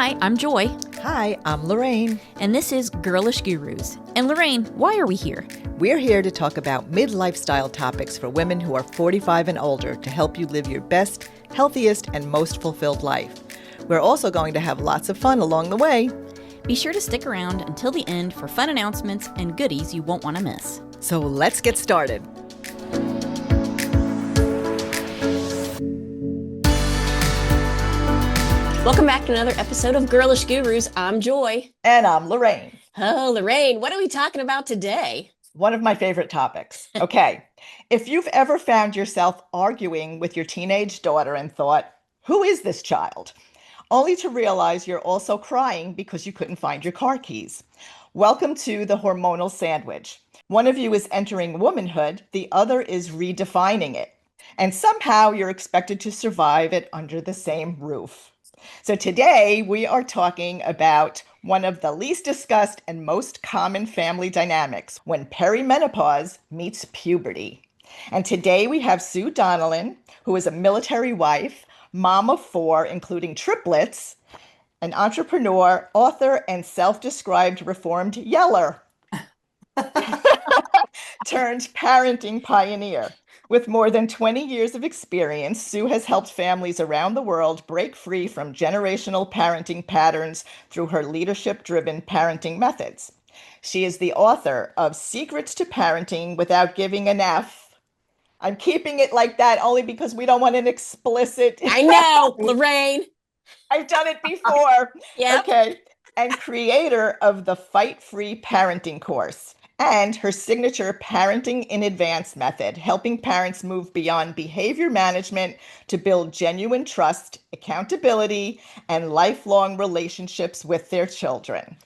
Hi, I'm Joy, Hi, I'm Lorraine. and this is Girlish Gurus. And Lorraine, why are we here? We're here to talk about mid-lifestyle topics for women who are 45 and older to help you live your best, healthiest, and most fulfilled life. We're also going to have lots of fun along the way. Be sure to stick around until the end for fun announcements and goodies you won't want to miss. So let's get started. Welcome back to another episode of Girlish Gurus. I'm Joy. And I'm Lorraine. Oh, Lorraine, what are we talking about today? One of my favorite topics. Okay. If you've ever found yourself arguing with your teenage daughter and thought, who is this child? Only to realize you're also crying because you couldn't find your car keys. Welcome to the hormonal sandwich. One of you is entering womanhood, the other is redefining it. And somehow you're expected to survive it under the same roof. So today we are talking about one of the least discussed and most common family dynamics, when perimenopause meets puberty. And today we have Sue Donnellan, who is a military wife, mom of 4, including triplets, an entrepreneur, author, and self-described reformed yeller, turned parenting pioneer. With more than 20 years of experience, Sue has helped families around the world break free from generational parenting patterns through her leadership-driven parenting methods. She is the author of Secrets to Parenting Without Giving an F. I'm keeping it like that only because we don't want an explicit. I know, Lorraine. I've done it before. Yep. Okay. And creator of the Fight Free Parenting course and her signature Parenting in Advance method, helping parents move beyond behavior management to build genuine trust, accountability, and lifelong relationships with their children.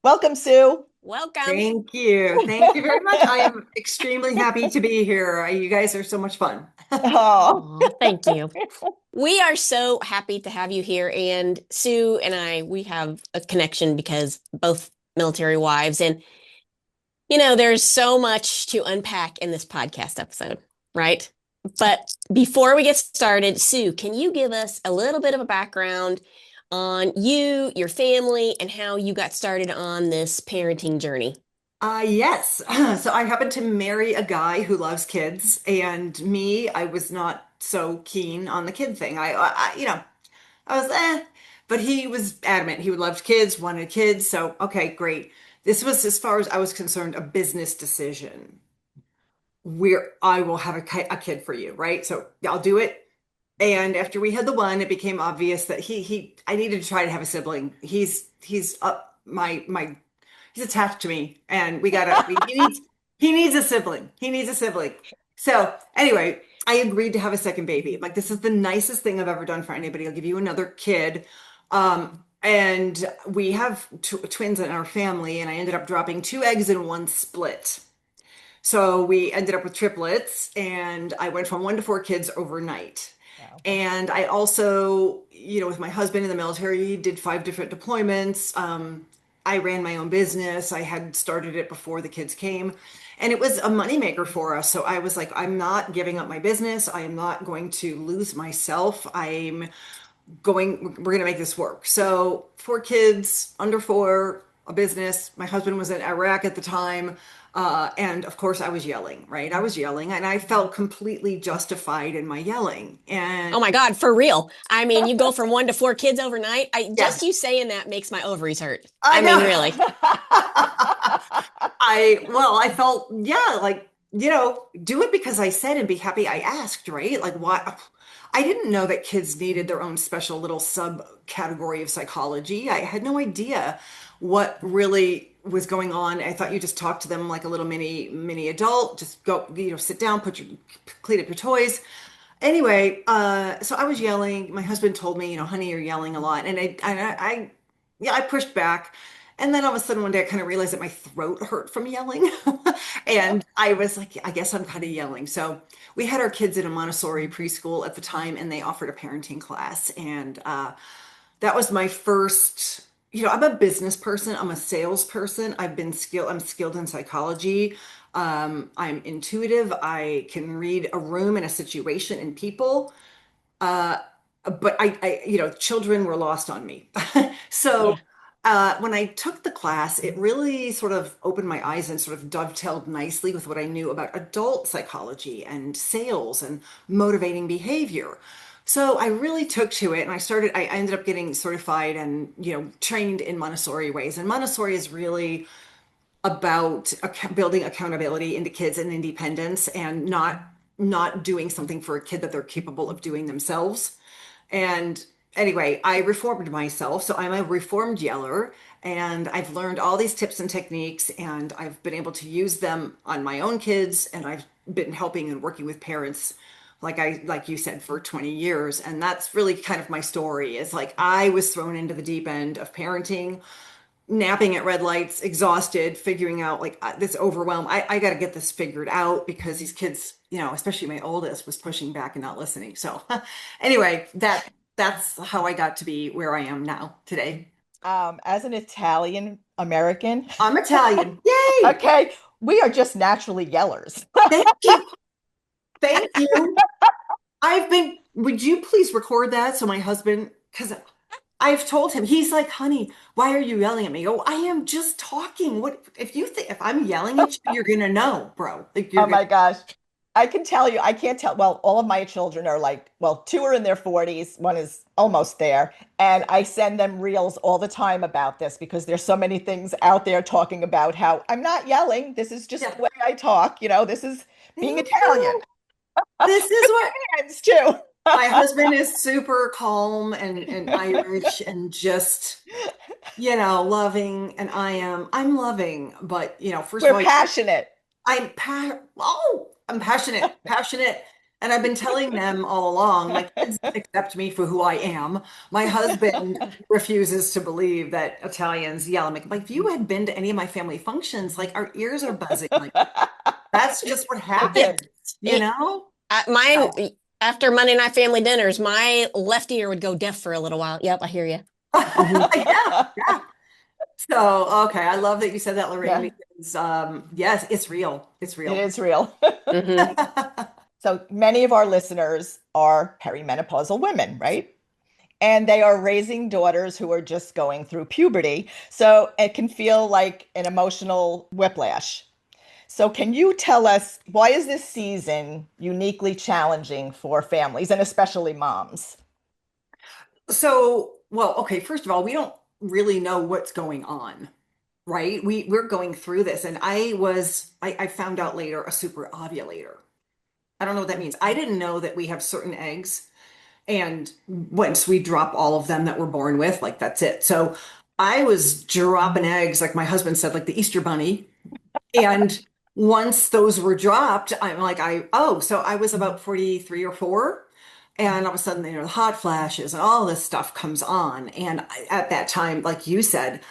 Welcome, Sue. Welcome. Thank you. Thank you very much. I am extremely happy to be here. You guys are so much fun. Oh, Aw, thank you. We are so happy to have you here. And Sue and I, we have a connection because both military wives. And, you know, there's so much to unpack in this podcast episode, right? But before we get started, Sue, can you give us a little bit of a background on you, your family, and how you got started on this parenting journey? Yes. So I happened to marry a guy who loves kids, and me, I was not so keen on the kid thing. I was but he was adamant. He loved kids, wanted kids. So, okay, great. This was, as far as I was concerned, a business decision where I will have a kid for you, right? So I'll do it. And after we had the one, it became obvious that I needed to try to have a sibling. He's he's attached to me, and he needs a sibling. He needs a sibling. So anyway, I agreed to have a second baby. I'm like, this is the nicest thing I've ever done for anybody. I'll give you another kid. And we have twins in our family, and I ended up dropping 2 eggs in one split. So we ended up with triplets, and I went from 1 to 4 kids overnight. wow. And I also, with my husband in the military, he did 5 different deployments. I ran my own business. I had started it before the kids came, and it was a moneymaker for us. So I was like, I'm not giving up my business. I am not going to lose myself. We're going to make this work. So 4 kids, under 4, a business. My husband was in Iraq at the time. And of course I was yelling, right? I was yelling, and I felt completely justified in my yelling. And Oh my God, for real. I mean, you go from 1 to 4 kids overnight. Just yeah, you saying that makes my ovaries hurt. I I mean, know. really. I felt, yeah, like, do it because I said and be happy I asked, right? Like, why? I didn't know that kids needed their own special little subcategory of psychology. I had no idea what really was going on. I thought you just talked to them like a little mini adult. Just go, sit down, clean up your toys. Anyway, so I was yelling. My husband told me, honey, you're yelling a lot, and I pushed back. And then all of a sudden one day I kind of realized that my throat hurt from yelling. And I was like, I guess I'm kind of yelling. So we had our kids in a Montessori preschool at the time, and they offered a parenting class. And that was my first, I'm a business person. I'm a salesperson. I'm skilled in psychology. I'm intuitive. I can read a room and a situation and people. but children were lost on me. So Yeah. when I took the class, it really sort of opened my eyes and sort of dovetailed nicely with what I knew about adult psychology and sales and motivating behavior. So I really took to it and I ended up getting certified and, trained in Montessori ways. And Montessori is really about building accountability into kids and independence and not doing something for a kid that they're capable of doing themselves. And anyway, I reformed myself. So I'm a reformed yeller and I've learned all these tips and techniques and I've been able to use them on my own kids and I've been helping and working with parents like you said for 20 years. And that's really kind of my story. Is like I was thrown into the deep end of parenting, napping at red lights, exhausted, figuring out like this overwhelm. I got to get this figured out because these kids, especially my oldest, was pushing back and not listening. So anyway, that's how I got to be where I am now today. As an Italian American, I'm Italian. Yay! okay, we are just naturally yellers. Thank you. Thank you. Would you please record that so my husband, because I've told him, he's like, honey, why are you yelling at me? Oh, I am just talking. What if I'm yelling at you, you're gonna know, bro. Like you're Oh gonna my gosh. I can tell you, I can't tell. Well, all of my children are like, well, two are in their 40s, one is almost there. And I send them reels all the time about this because there's so many things out there talking about how I'm not yelling. This is just yeah, the way I talk. This is being thank Italian. you. This is what It's too. my husband is super calm and Irish and just, loving. And I'm loving, but first of We're all, passionate. I'm passionate. And I've been telling them all along, my kids accept me for who I am. My husband refuses to believe that Italians yell. I'm like, if you had been to any of my family functions, like our ears are buzzing. Like that's just what Listen, happens, you It, know? mine, So, after Monday night family dinners, my left ear would go deaf for a little while. Yep, I hear you. Hmm. yeah, yeah. So, okay, I love that you said that, Lorraine, yeah, because yes, it's real. It's it real. is real. Hmm. So many of our listeners are perimenopausal women, right? And they are raising daughters who are just going through puberty. So it can feel like an emotional whiplash. So can you tell us why is this season uniquely challenging for families and especially moms? So, well, okay, first of all, we don't really know what's going on, right? We're going through this, and I found out later a super ovulator. I don't know what that means. I didn't know that we have certain eggs, and once we drop all of them that we're born with, like that's it. So I was dropping eggs, like my husband said, like the Easter bunny. And once those were dropped, I'm like, so I was about 43 or 4. And all of a sudden, the hot flashes and all this stuff comes on. And at that time, like you said,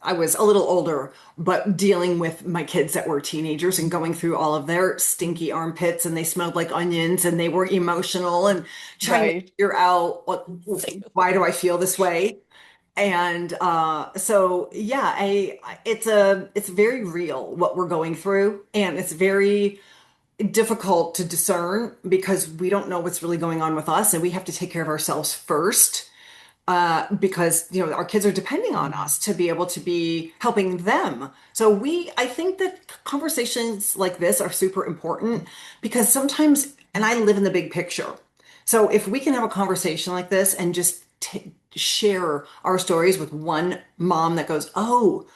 I was a little older, but dealing with my kids that were teenagers and going through all of their stinky armpits and they smelled like onions and they were emotional and trying to Right. figure out why do I feel this way? And so yeah, it's very real what we're going through, and it's very difficult to discern because we don't know what's really going on with us, and we have to take care of ourselves first. Because our kids are depending on us to be able to be helping them. So I think that conversations like this are super important because sometimes, and I live in the big picture. So if we can have a conversation like this and just share our stories with one mom that goes, oh,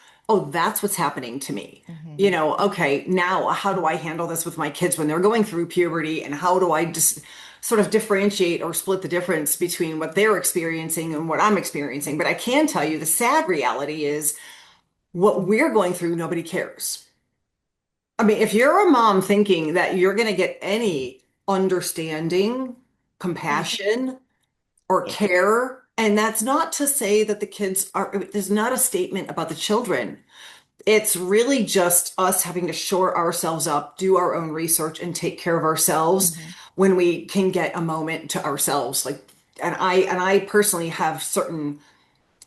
that's what's happening to me. Mhm. Okay, now how do I handle this with my kids when they're going through puberty? And how do I just sort of differentiate or split the difference between what they're experiencing and what I'm experiencing? But I can tell you the sad reality is what we're going through, nobody cares. I mean, if you're a mom thinking that you're going to get any understanding, compassion, or Yeah. care. And that's not to say that the kids there's not a statement about the children. It's really just us having to shore ourselves up, do our own research, and take care of ourselves Mhm. when we can get a moment to ourselves. And I personally have certain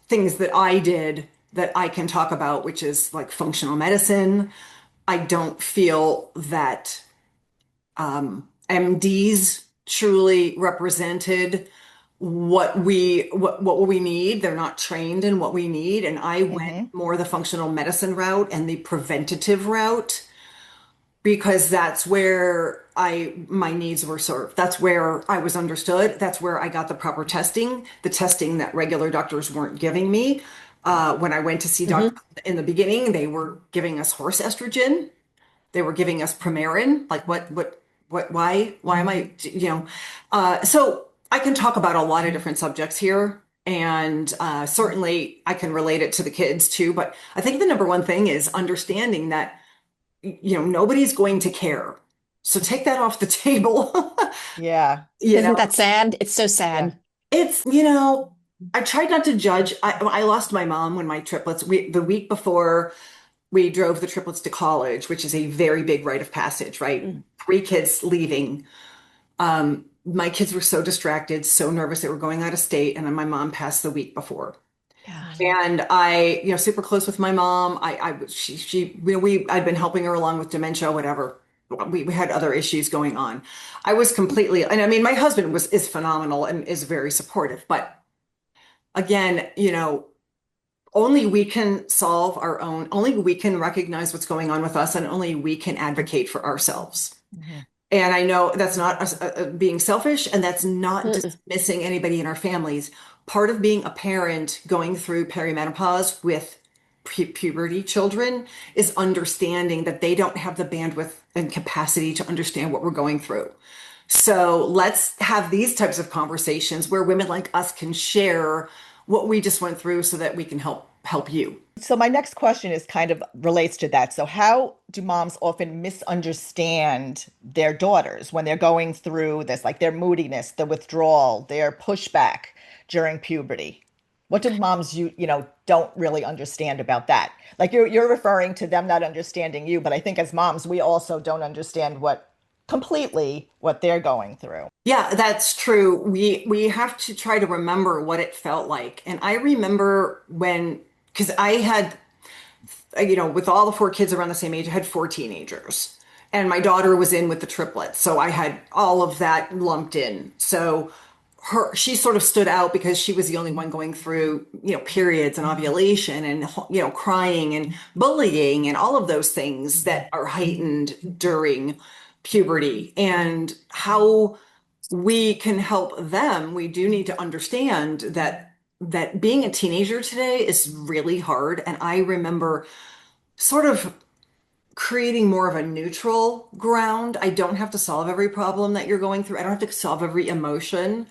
things that I did that I can talk about, which is like functional medicine. I don't feel that MDs truly represented what we need. They're not trained in what we need. And I went Hmm. more the functional medicine route and the preventative route because that's where my needs were served. That's where I was understood. That's where I got the proper testing, the testing that regular doctors weren't giving me. When I went to see Hmm. doctors in the beginning, they were giving us horse estrogen. They were giving us Premarin. Like why am I, so I can talk about a lot of different subjects here. And certainly I can relate it to the kids too. But I think the number one thing is understanding that nobody's going to care. So take that off the table. Yeah. You Isn't know, that sad? It's so Yeah. sad. it's, I tried not to judge. I lost my mom when my triplets, the week before we drove the triplets to college, which is a very big rite of passage, right? Mm. Three kids leaving. My kids were so distracted, so nervous they were going out of state, and then my mom passed the week before. God. And I, super close with my mom. I'd been helping her along with dementia, whatever. We had other issues going on. I was completely, and I mean, my husband is phenomenal and is very supportive. But again, only we can solve our own, only we can recognize what's going on with us, and only we can advocate for ourselves. Hmm. And I know that's not us being selfish, and that's not Mm-mm. dismissing anybody in our families. Part of being a parent going through perimenopause with puberty children is understanding that they don't have the bandwidth and capacity to understand what we're going through. So let's have these types of conversations where women like us can share what we just went through so that we can help you. So my next question is kind of relates to that. So how do moms often misunderstand their daughters when they're going through this, like their moodiness, the withdrawal, their pushback during puberty? What do moms don't really understand about that? Like you're referring to them not understanding you, but I think as moms, we also don't understand what completely what they're going through. Yeah, that's true. We have to try to remember what it felt like. And I remember when, because I had, with all the four kids around the same age, I had four teenagers. And my daughter was in with the triplets. So I had all of that lumped in. So she sort of stood out because she was the only one going through, periods and ovulation and, crying and bullying and all of those things that are heightened during puberty. And how we can help them, we do need to understand that being a teenager today is really hard. And I remember sort of creating more of a neutral ground. I don't have to solve every problem that you're going through. I don't have to solve every emotion,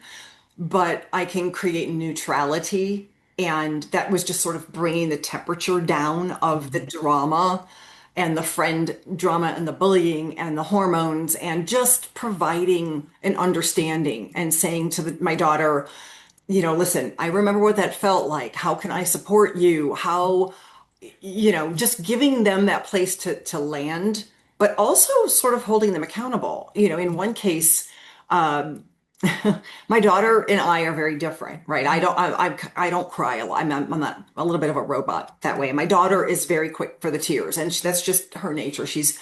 but I can create neutrality. And that was just sort of bringing the temperature down of the drama and the friend drama and the bullying and the hormones, and just providing an understanding and saying to my daughter, listen, I remember what that felt like. How can I support you? How, just giving them that place to land, but also sort of holding them accountable. In one case, um, my daughter and I are very different, right? I don't cry a lot. I'm not a little bit of a robot that way. My daughter is very quick for the tears, and that's just her nature. She's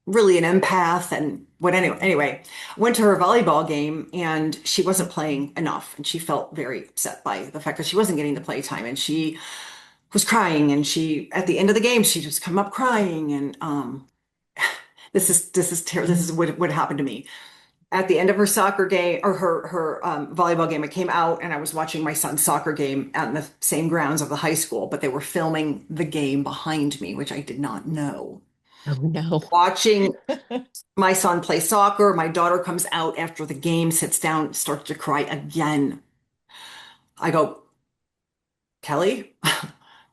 really an empath. And anyway, went to her volleyball game and she wasn't playing enough, and she felt very upset by the fact that she wasn't getting the play time, and she was crying, and she at the end of the game she just come up crying. And this is what happened to me at the end of her soccer game, or her volleyball game. I came out and I was watching my son's soccer game at the same grounds of the high school, but they were filming the game behind me, which I did not know. Oh no. Watching my son play soccer, my daughter comes out after the game, sits down, starts to cry again. I go, Kelly,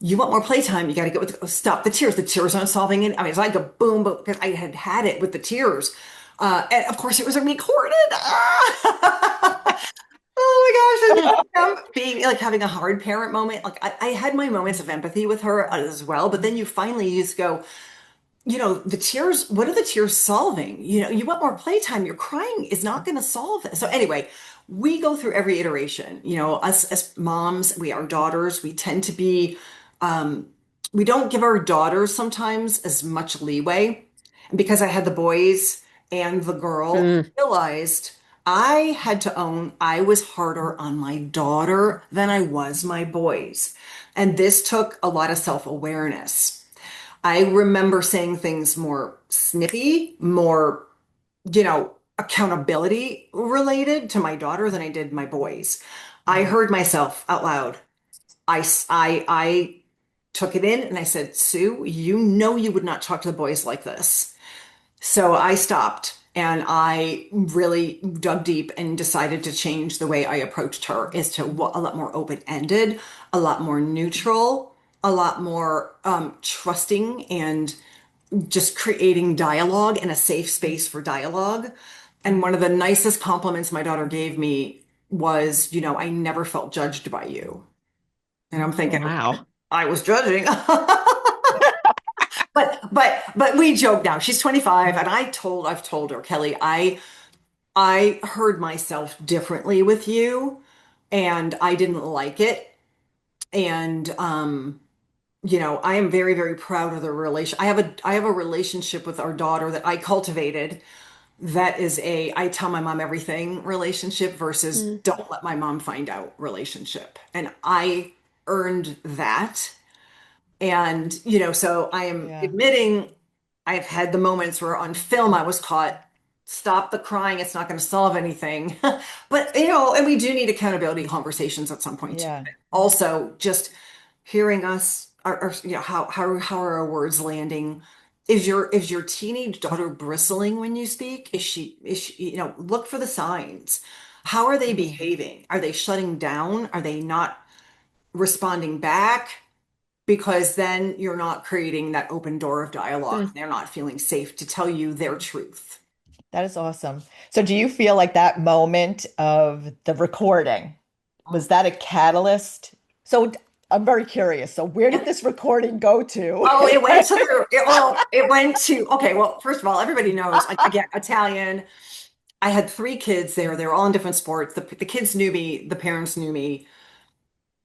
you want more playtime? You got to get stop the tears. The tears aren't solving it. I mean, it's like a boom, but because I had it with the tears. And of course, it was recorded. Oh my gosh. And being like having a hard parent moment. Like I had my moments of empathy with her as well. But then you finally just go, the tears, what are the tears solving? You want more playtime. Your crying is not going to solve it. So anyway, we go through every iteration. Us as moms, our daughters, we tend to be, we don't give our daughters sometimes as much leeway. And because I had the boys and the girl, I Mm. realized I had to own I was harder on my daughter than I was my boys. And this took a lot of self-awareness. I remember saying things more snippy, more, accountability related to my daughter than I did my boys. I Mm. heard myself out loud. I took it in and I said, Sue, you know you would not talk to the boys like this. So I stopped and I really dug deep and decided to change the way I approached her is to a lot more open-ended, a lot more neutral, a lot more trusting and just creating dialogue and a safe space for dialogue. And one of the nicest compliments my daughter gave me was, I never felt judged by you. And I'm Oh, thinking, wow. I was judging. But we joke now. She's 25 and I've told her, Kelly, I heard myself differently with you and I didn't like it. And I am very, very proud of the relation. I have a relationship with our daughter that I cultivated that is a I tell my mom everything relationship versus Mm. don't let my mom find out relationship. And I earned that. And, so I am Yeah. admitting I've had the moments where on film I was caught, stop the crying, it's not going to solve anything. But, and we do need accountability conversations at some point too. Yeah. Also, just hearing us, how are our words landing? Is your teenage daughter bristling when you speak? Is she, look for the signs. How are they Mhm. behaving? Are they shutting down? Are they not responding back? Because then you're not creating that open door of dialogue. Mm. They're not feeling safe to tell you their truth. That is awesome. So do you feel like that moment of the recording, was that a catalyst? So I'm very curious. So where did this recording go to? Oh, it went to it went to, okay, well, first of all, everybody knows, again, Italian. I had three kids there. They were all in different sports. The kids knew me, the parents knew me.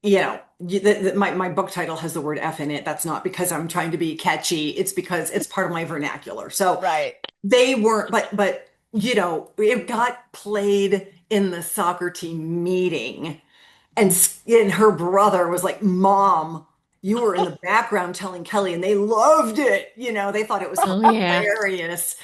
My book title has the word F in it. That's not because I'm trying to be catchy. It's because it's part of my vernacular. So Right. they weren't, but it got played in the soccer team meeting, and her brother was like, "Mom, you were in the background telling Kelly," and they loved it. They thought it was Oh, yeah. hilarious.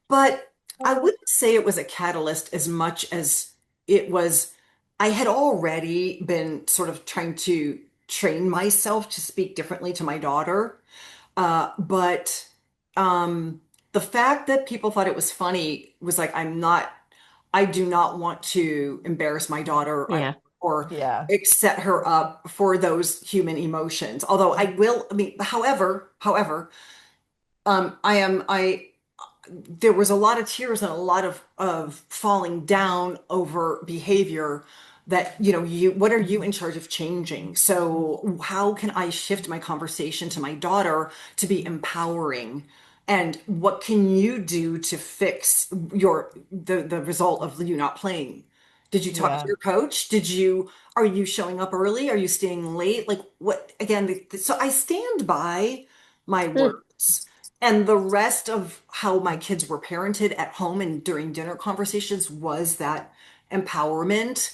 But I wouldn't say it was a catalyst as much as it was. I had already been sort of trying to train myself to speak differently to my daughter. But the fact that people thought it was funny was like, I do not want to embarrass my daughter Yeah. or Yeah. set her up for those human emotions. Although I mean, however, there was a lot of tears and a lot of falling down over behavior that what are you in charge of changing? So how can I shift my conversation to my daughter to be empowering, and what can you do to fix the result of you not playing? Did you talk to Yeah. your coach? Are you showing up early? Are you staying late? Like, what again, so I stand by my Mm. words. And the rest of how my kids were parented at home and during dinner conversations was that empowerment.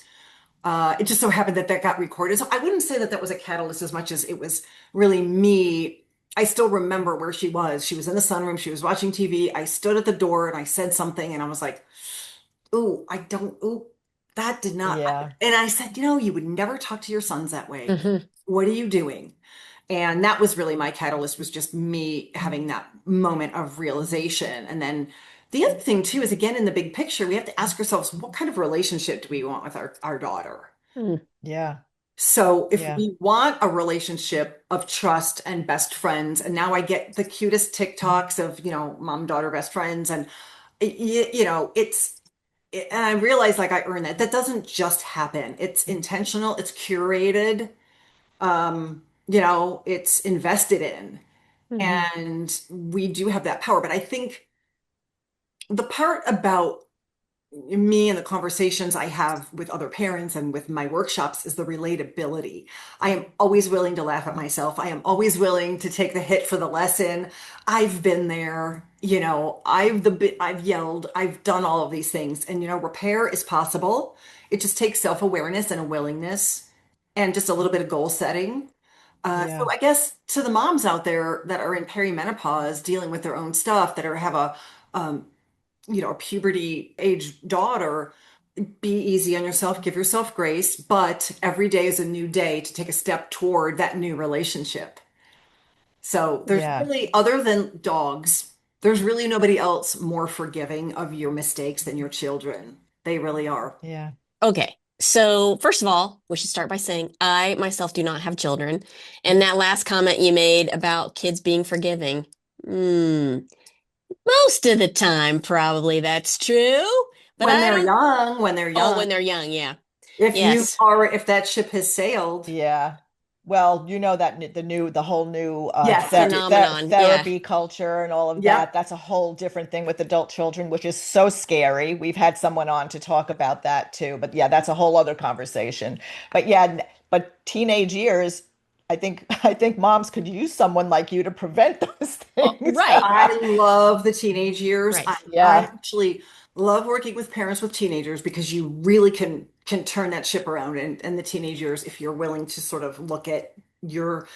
It just so happened that got recorded. So I wouldn't say that was a catalyst as much as it was really me. I still remember where she was. She was in the sunroom. She was watching TV. I stood at the door and I said something and I was like, ooh, ooh, that did not. Yeah. And I said, you would never talk to your sons that way. Hmm. What are you doing? And that was really my catalyst, was just me having that moment of realization. And then the other thing too is, again, in the big picture, we have to ask ourselves, what kind of relationship do we want with our daughter? Mm. Yeah. So if Yeah. we want a relationship of trust and best friends, and now I get the cutest TikToks of, mom, daughter, best friends, and and I realize like I earn that. That doesn't just happen. It's intentional, it's curated, it's invested in. Hmm. And we do have that power. But I think the part about me and the conversations I have with other parents and with my workshops is the relatability. I am always willing to laugh at myself. I am always willing to take the hit for the lesson. I've been there, I've yelled, I've done all of these things. And repair is possible. It just takes self-awareness and a willingness and just a little bit of goal setting. So Yeah. I guess to the moms out there that are in perimenopause, dealing with their own stuff, that have um, a puberty age daughter, be easy on yourself, give yourself grace, but every day is a new day to take a step toward that new relationship. So there's Yeah. really, other than dogs, there's really nobody else more forgiving of your mistakes than your children. They really are. Yeah. Okay. So, first of all, we should start by saying I myself do not have children. And that last comment you made about kids being forgiving, hmm, most of the time, probably that's true. But When I they're don't, young, when they're oh, young, when they're young, yeah. if Yes. if that ship has sailed, Yeah. Well, you know that the whole new yes, I do. Phenomenon. Yeah. therapy culture and all of that. Yep. That's a whole different thing with adult children, which is so scary. We've had someone on to talk about that too. But yeah, that's a whole other conversation. But yeah, but teenage years, I think moms could use someone like you to prevent those Oh, things. right. I love the teenage years. I, Right. I Yeah. actually love working with parents with teenagers because you really can turn that ship around and the teenage years if you're willing to sort of look at your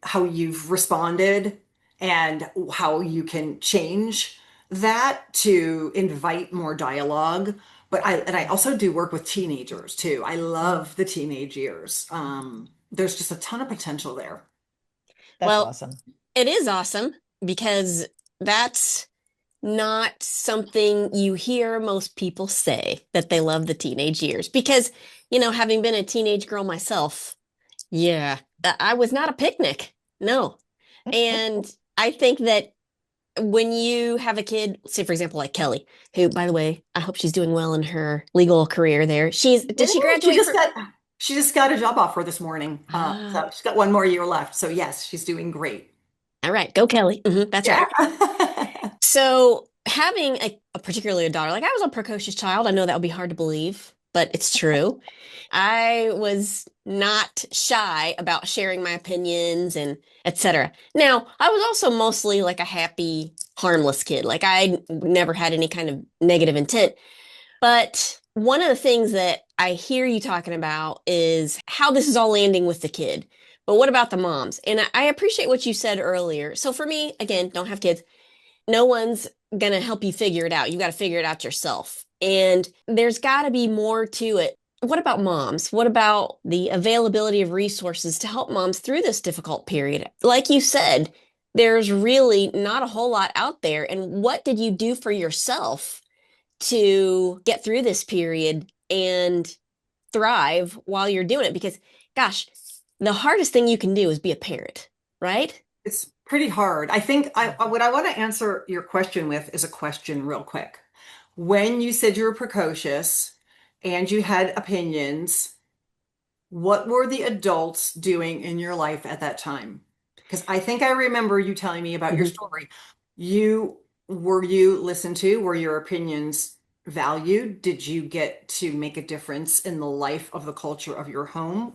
how you've responded and how you can change that to invite more dialogue. But I also do work with teenagers too. I love the teenage years. There's just a ton of potential there. That's Well, awesome. it is awesome because that's not something you hear most people say that they love the teenage years. Because, having been a teenage girl myself, yeah, I was not a picnic. No. And I think that when you have a kid, say for example, like Kelly, who, by the way, I hope she's doing well in her legal career there. Did she She graduate just from? got a job offer this morning. Ah, So she's got one more year left. So yes, she's doing great. all right, go Kelly. That's right. Yeah. So having particularly a daughter, like I was a precocious child. I know that would be hard to believe, but it's true. I was not shy about sharing my opinions and etc. Now, I was also mostly like a happy, harmless kid. Like I never had any kind of negative intent. But one of the things that I hear you talking about is how this is all landing with the kid. But what about the moms? And I appreciate what you said earlier. So for me, again, don't have kids, no one's going to help you figure it out. You got to figure it out yourself. And there's got to be more to it. What about moms? What about the availability of resources to help moms through this difficult period? Like you said, there's really not a whole lot out there. And what did you do for yourself to get through this period and thrive while you're doing it? Because, gosh, the hardest thing you can do is be a parent, right? It's pretty hard. I think what I want to answer your question with is a question real quick. When you said you were precocious and you had opinions, what were the adults doing in your life at that time? Because I think I remember you telling me about your Mhm. story. Were you listened to? Were your opinions valued? Did you get to make a difference in the life of the culture of your home?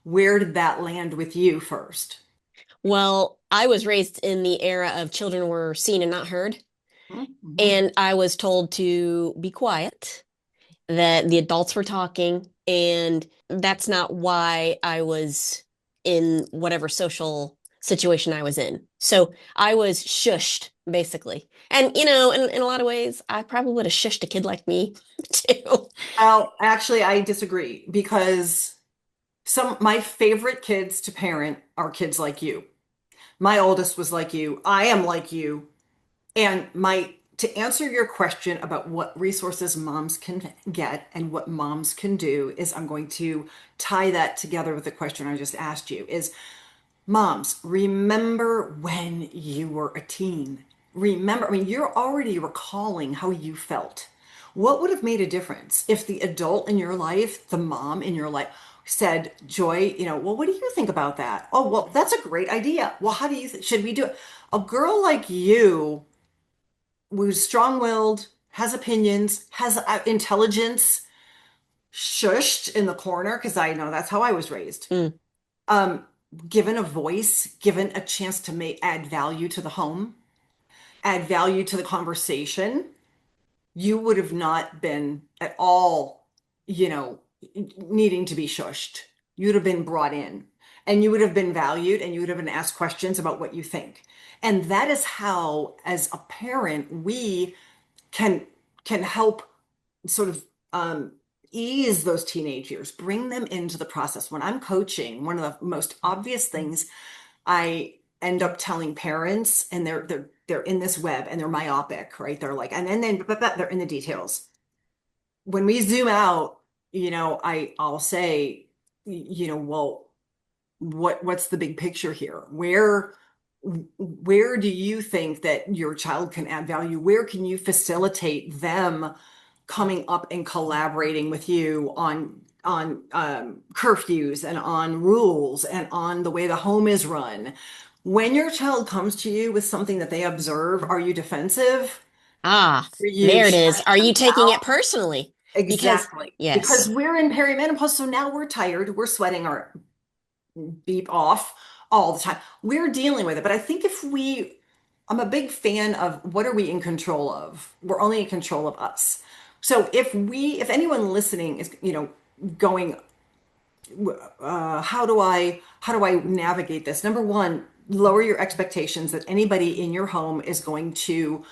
Where did that land with you first? Well, I was raised in the era of children were seen and not heard. Mhm. And I was told to be quiet, that the adults were talking. And that's not why I was in whatever social situation I was in. So I was shushed, basically. And, in a lot of ways, I probably would have shushed a kid like me too. Well, actually, I disagree because some my favorite kids to parent are kids like you. My oldest was like you. I am like you. And my to answer your question about what resources moms can get and what moms can do is I'm going to tie that together with the question I just asked you is moms, remember when you were a teen. Remember, I mean, you're already recalling how you felt. What would have made a difference if the adult in your life, the mom in your life, said, Joy, well, what do you think about that? Oh, well, that's a great idea. Well, should we do it? A girl like you who's strong-willed, has opinions, has intelligence, shushed in the corner, because I know that's how I was raised. Mm. Um, Given a voice, given a chance to add value to the home, add value to the conversation, you would have not been at all, you know, needing to be shushed. You'd have been brought in and you would have been valued and you would have been asked questions about what you think. And that is how, as a parent, we can help sort of ease those teenage years, bring them into the process. When I'm coaching, one of the most obvious things I end up telling parents, and they're in this web and they're myopic, right? They're like, and then they're in the details. When we zoom out, I'll say, well, what's the big picture here? Where do you think that your child can add value? Where can you facilitate them coming up and collaborating with you on curfews and on rules and on the way the home is run? When your child comes to you with something that they observe, are you defensive? Ah, Are you there it is. shutting Are you them taking down? it personally? Because, Exactly. Because yes. we're in perimenopause, so now we're tired, we're sweating our beep off all the time. We're dealing with it. But I think I'm a big fan of, what are we in control of? We're only in control of us. So if anyone listening is, going, how do I navigate this? Number one, lower your expectations that anybody in your home is going to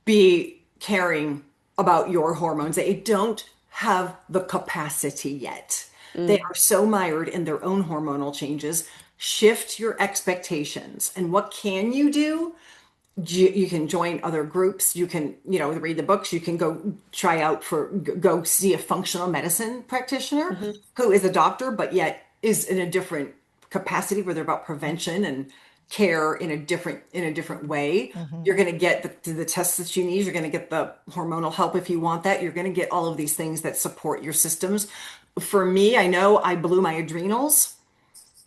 be caring about your hormones. They don't have the capacity yet. They Mm. are so mired in their own hormonal changes. Shift your expectations. And what can you do? You can join other groups. You can, read the books. You can go try out go see a functional medicine practitioner Hmm. who is a doctor, but yet is in a different capacity, where they're about prevention and care in a different way. Mhm. You're going to get the tests that you need. You're going to get the hormonal help if you want that. You're going to get all of these things that support your systems. For me, I know I blew my adrenals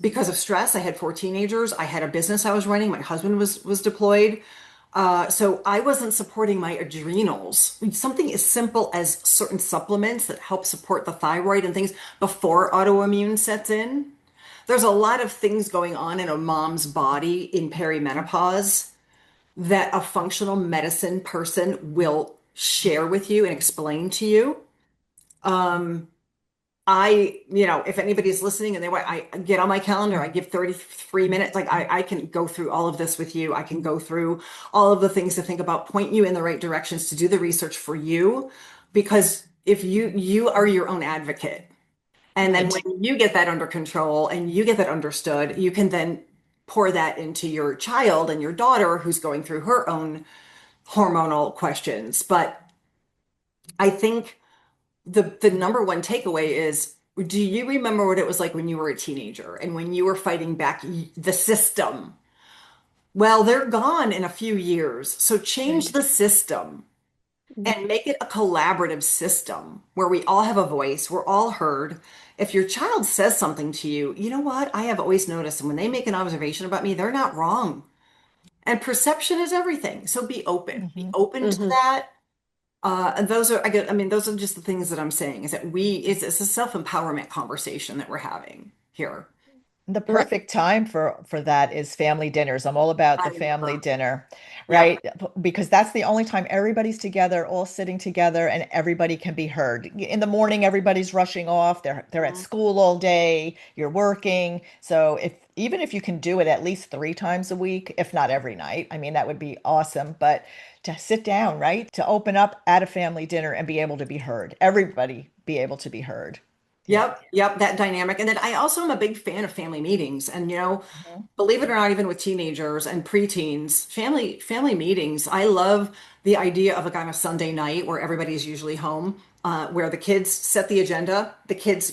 because of stress. I had 4 teenagers. I had a business I was running. My husband was deployed. So I wasn't supporting my adrenals. Something as simple as certain supplements that help support the thyroid and things before autoimmune sets in. There's a lot of things going on in a mom's body in perimenopause that a functional medicine person will share with you and explain to you. Um, if anybody's listening and they want, I get on my calendar, I give 33 minutes. Like I can go through all of this with you. I can go through all of the things to think about, point you in the right directions, to do the research for you. Because if you are your own advocate, and then Right. when you get that under control and you get that understood, you can then pour that into your child and your daughter who's going through her own hormonal questions. But I think the number one takeaway is, do you remember what it was like when you were a teenager and when you were fighting back the system? Well, they're gone in a few years. So change Right. the system Mm. and make it a collaborative system where we all have a voice, we're all heard. If your child says something to you, you know what? I have always noticed, and when they make an observation about me, they're not wrong. And perception is everything. So be open. Be Mhm. open to Hmm. that. And those are, those are just the things that I'm saying, is that it's a self-empowerment conversation that we're having here. The Right. perfect time for that is family dinners. I'm all about I the love family her. dinner, Yep. right? Because that's the only time everybody's together, all sitting together, and everybody can be heard. In the morning, everybody's rushing off. They're at Mhm. school all day. You're working. So even if you can do it at least 3 times a week, if not every night, I mean, that would be awesome. But to sit down, right? To open up at a family dinner and be able to be heard. Everybody be able to be heard. Yeah. Yep. Yep. That dynamic. And then I also am a big fan of family meetings. And, Mhm. believe it or not, even with teenagers and preteens, family meetings. I love the idea of, like, on a Sunday night where everybody's usually home, where the kids set the agenda, the kids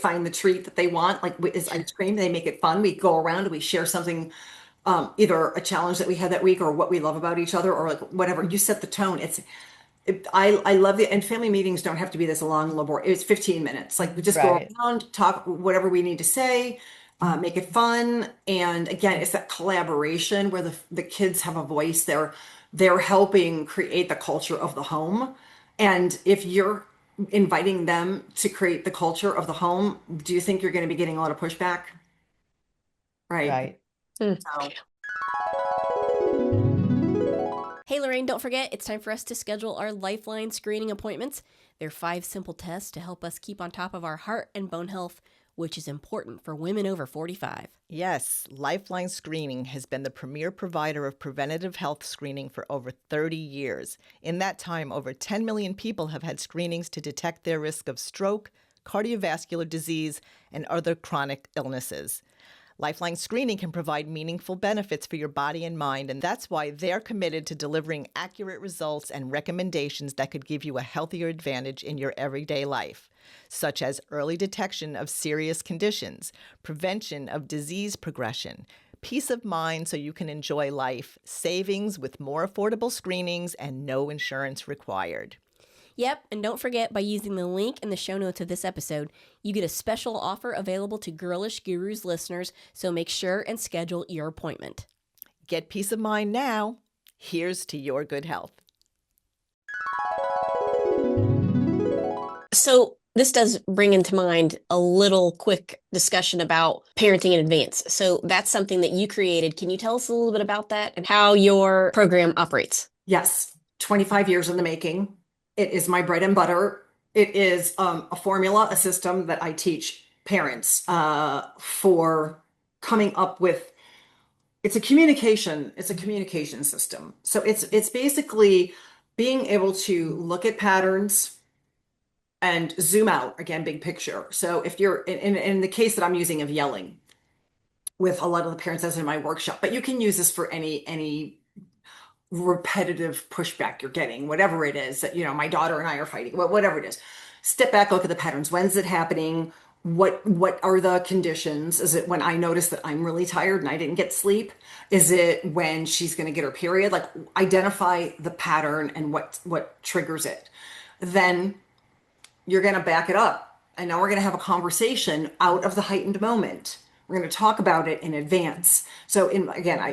find the treat that they want, like is ice cream. They make it fun. We go around and we share something, either a challenge that we had that week or what we love about each other, or like whatever. You set the tone. I love the, and family meetings don't have to be this long, laborious. It's 15 minutes. Like, we just go Right. around, talk whatever we need to say, make it fun. And again, it's that collaboration where the kids have a voice. they're helping create the culture of the home. And if you're inviting them to create the culture of the home, do you think you're going to be getting a lot of pushback? Right. Right. Hmm. So, Hey, Lorraine, don't forget, it's time for us to schedule our Lifeline screening appointments. They're 5 simple tests to help us keep on top of our heart and bone health, which is important for women over 45. Yes, Lifeline Screening has been the premier provider of preventative health screening for over 30 years. In that time, over 10 million people have had screenings to detect their risk of stroke, cardiovascular disease, and other chronic illnesses. Lifeline Screening can provide meaningful benefits for your body and mind, and that's why they're committed to delivering accurate results and recommendations that could give you a healthier advantage in your everyday life, such as early detection of serious conditions, prevention of disease progression, peace of mind so you can enjoy life, savings with more affordable screenings, and no insurance required. Yep, and don't forget, by using the link in the show notes of this episode, you get a special offer available to Girlish Gurus listeners, so make sure and schedule your appointment. Get peace of mind now. Here's to your good health. So this does bring into mind a little quick discussion about parenting in advance. So that's something that you created. Can you tell us a little bit about that and how your program operates? yes, 25 years in the making. It is my bread and butter. It is a formula, a system that I teach parents for coming up with. It's a communication system. So it's basically being able to look at patterns and zoom out, again, big picture. So if you're in the case that I'm using of yelling with a lot of the parents as in my workshop, but you can use this for any repetitive pushback you're getting, whatever it is that, my daughter and I are fighting, whatever it is. Step back, look at the patterns. When's it happening? What are the conditions? Is it when I notice that I'm really tired and I didn't get sleep? Is it when she's going to get her period? Like, identify the pattern and what triggers it. Then you're going to back it up. And now we're going to have a conversation out of the heightened moment. We're going to talk about it in advance. So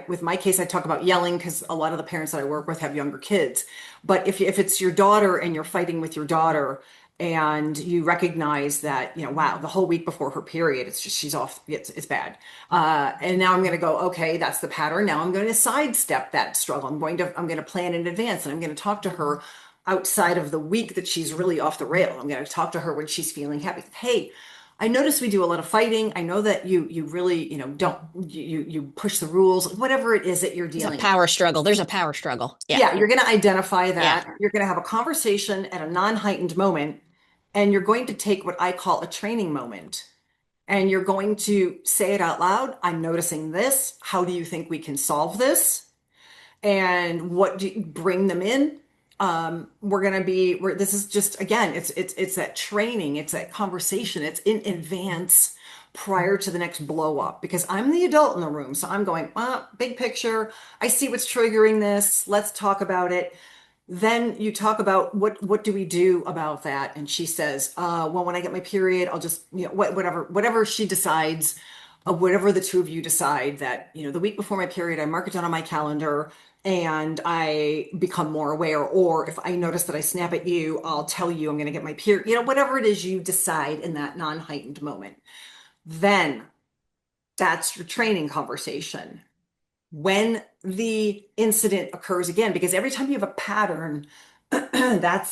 with my case, I talk about yelling because a lot of the parents that I work with have younger kids. But if it's your daughter and you're fighting with your daughter and you recognize that, wow, the whole week before her period, it's just, she's off, it's bad. And now I'm going to go, okay, that's the pattern. Now I'm going to sidestep that struggle. I'm going to plan in advance, and I'm going to talk to her outside of the week that she's really off the rail. I'm going to talk to her when she's feeling happy. Hey, I notice we do a lot of fighting. I know that you really, you push the rules, whatever it is that you're dealing with. It's a power struggle. There's a power struggle. Yeah, you're going to identify that. Yeah. You're going to have a conversation at a non-heightened moment, and you're going to take what I call a training moment, and you're going to say it out loud. I'm noticing this. How do you think we can solve this? And what do you bring them in? This is just, again, it's that training, it's that conversation, it's in advance prior to the next blow up, because I'm the adult in the room. So I'm going, big picture. I see what's triggering this. Let's talk about it. Then you talk about what do we do about that? And she says, well, when I get my period, I'll just, whatever she decides, whatever the two of you decide that, the week before my period, I mark it down on my calendar and I become more aware. Or if I notice that I snap at you, I'll tell you I'm going to get my period, whatever it is you decide in that non-heightened moment. Then that's your training conversation. When the incident occurs again, because every time you have a pattern, anytime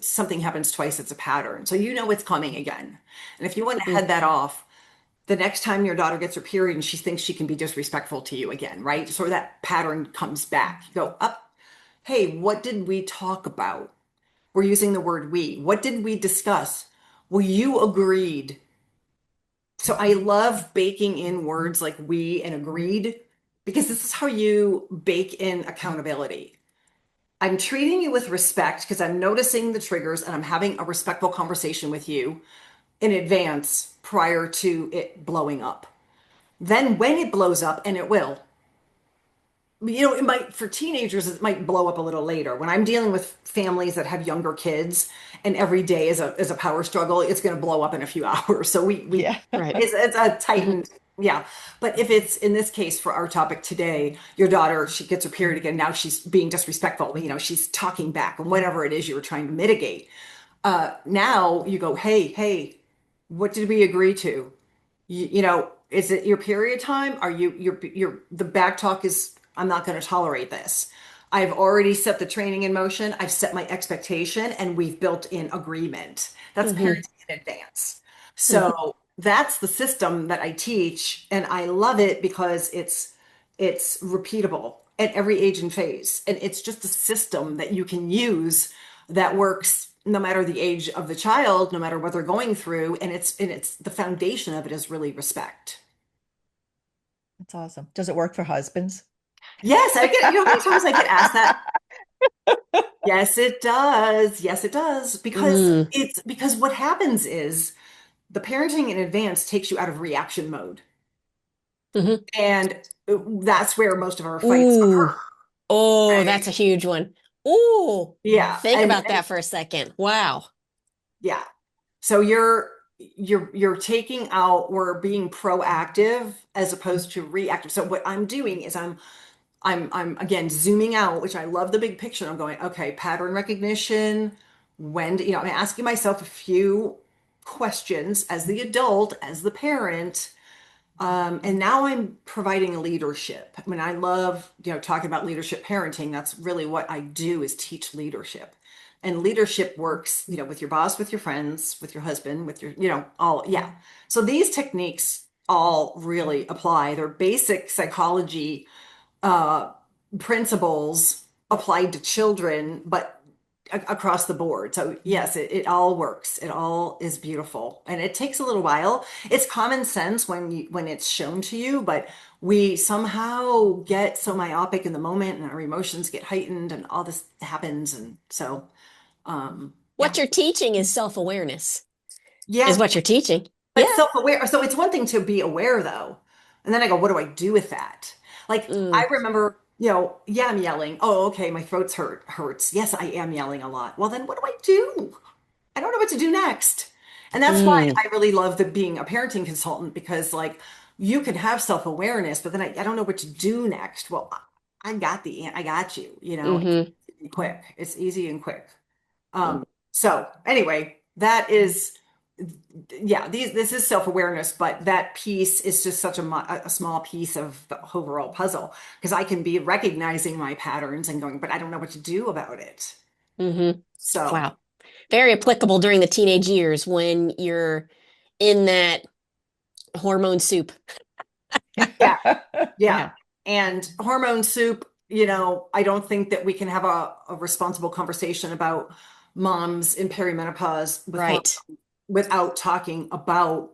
something happens twice, it's a pattern. So it's coming again. And if you want to head that off, the next time your daughter gets her period and she thinks she can be disrespectful to you again, right? So that pattern comes back. You go up, hey, what did we talk about? We're using the word we. What did we discuss? Well, you agreed. So I love baking in words like we and agreed, because this is how you bake in accountability. I'm treating you with respect because I'm noticing the triggers and I'm having a respectful conversation with you in advance prior to it blowing up. Then when it blows up, and it will, it might, for teenagers, it might blow up a little later. When I'm dealing with families that have younger kids and every day is a power struggle, it's going to blow up in a few hours. So Right. it's a tightened Yeah. But if it's in this case for our topic today, your daughter, she gets her period again. Now she's being disrespectful. She's talking back and whatever it is you were trying to mitigate. Now you go, hey, what did we agree to? Is it your period time? Are the back talk is, I'm not going to tolerate this. I've already set the training in motion. I've set my expectation and we've built in agreement. That's Hmm. parenting in advance. Hmm. So that's the system that I teach. And I love it because it's repeatable at every age and phase. And it's just a system that you can use that works no matter the age of the child, no matter what they're going through. And it's the foundation of it is really respect. That's awesome. Does it work for husbands? Yes, I get, how many times I get asked that? Yes, it does. Yes, it does. Mm. Because what happens is the parenting in advance takes you out of reaction mode. Hmm. And that's where most of our fights Ooh. occur. Oh, Right? that's a huge one. Ooh. Yeah. Think And about that for a second. Wow. yeah. So you're taking out, we're being proactive as opposed to reactive. So what I'm doing is I'm again zooming out, which I love the big picture. I'm going, okay, pattern recognition. I'm asking myself a few questions as the adult, as the parent. And now I'm providing leadership. I mean, I love, talking about leadership parenting. That's really what I do is teach leadership. And leadership works, with your boss, with your friends, with your husband, with your, all, yeah. So these techniques all really apply. They're basic psychology uh, principles applied to children, but across the board. So yes, it all works. It all is beautiful, and it takes a little while. It's common sense when it's shown to you, but we somehow get so myopic in the moment, and our emotions get heightened, and all this happens. And so, yeah, What you're teaching is self-awareness, is yeah. what you're teaching. But Yeah. self-aware. So it's one thing to be aware though. And then I go, what do I do with that? Like I Mm. remember, yeah, I'm yelling. Oh, okay, my throat's hurts. Yes, I am yelling a lot. Well, then what do I do? I don't know what to do next. And that's why Mm. I really love being a parenting consultant because like you can have self-awareness, but then I don't know what to do next. Well, I got you, Hmm. quick. It's easy and quick. So anyway, that is, yeah, this is self-awareness, but that piece is just such a small piece of the overall puzzle because I can be recognizing my patterns and going, but I don't know what to do about it. Hmm. So Wow. Very applicable during the teenage years when you're in that hormone soup. yeah, yeah. Yeah. And hormone soup, I don't think that we can have a responsible conversation about moms in perimenopause Right. without talking about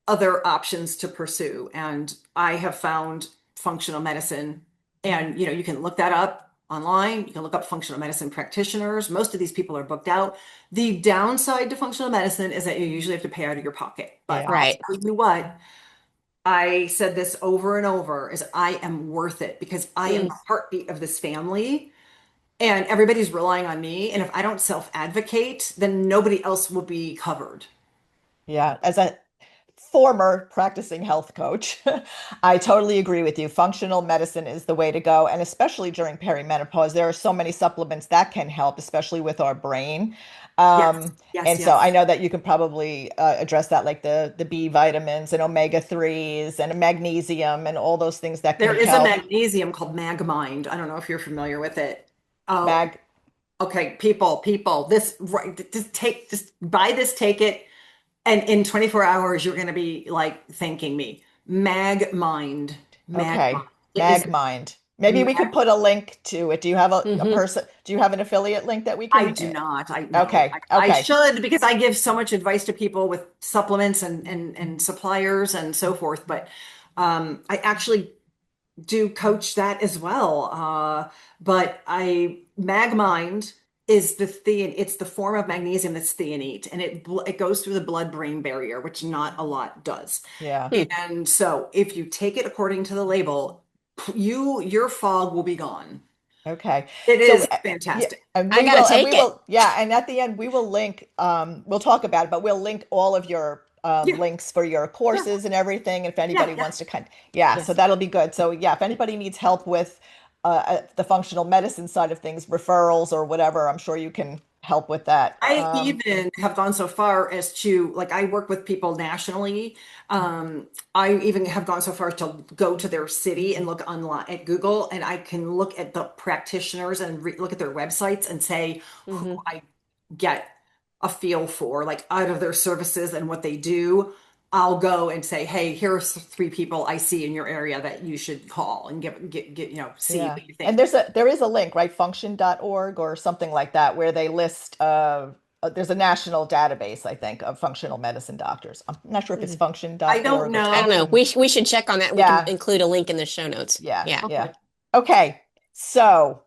other options to pursue. And I have found functional medicine, and you can look that up online. You can look up functional medicine practitioners. Most of these people are booked out. The downside to functional medicine is that you usually have to pay out of your pocket. But Yeah. I'll Right. tell you what, I said this over and over is I am worth it because I am Mm. the heartbeat of this family and everybody's relying on me. And if I don't self-advocate, then nobody else will be covered. Yeah. As a former practicing health coach, I totally agree with you. Functional medicine is the way to go. And especially during perimenopause, there are so many supplements that can help, especially with our brain. Yes, yes, And so I yes. know that you can probably address that, like the B vitamins and omega 3s and magnesium and all those things that There can is a help. magnesium called Magmind. I don't know if you're familiar with it. Oh, Mag, okay, people, this right, just buy this, take it, and in 24 hours you're going to be like thanking me. Magmind, Magmind. okay, It is Magmind. Maybe we could Mag. put a link to it. Do you have a Hmm. person? Do you have an affiliate link that we I can? do not. I know. Okay, I okay. should because I give so much advice to people with supplements and suppliers and so forth. But I actually do coach that as well. But Magmind is it's the form of magnesium that's threonate, and it goes through the blood-brain barrier, which not a lot does. Yeah. And so if you take it according to the label, your fog will be gone. Okay. It So is yeah, fantastic. I gotta and we take it. will, yeah, and at the end we will link, we'll talk about it, but we'll link all of your Yeah. links for your Yeah. courses and everything. If anybody Yeah. wants to yeah, so Yes. that'll be good. So yeah, if anybody needs help with the functional medicine side of things, referrals or whatever, I'm sure you can help with that. I even have gone so far as to, like, I work with people nationally. I even have gone so far as to go to their city and look online at Google, and I can look at the practitioners and look at their websites and say who Hmm. I get a feel for, like out of their services and what they do. I'll go and say, hey, here's three people I see in your area that you should call and get, see Yeah. what you And think. there is a link, right? Function.org or something like that, where they list there's a national database, I think, of functional medicine doctors. I'm not sure if it's I don't function.org or I don't know. know. We should check on that. We can yeah, include a link in the show notes. yeah, Yeah. yeah. Okay. Okay. So,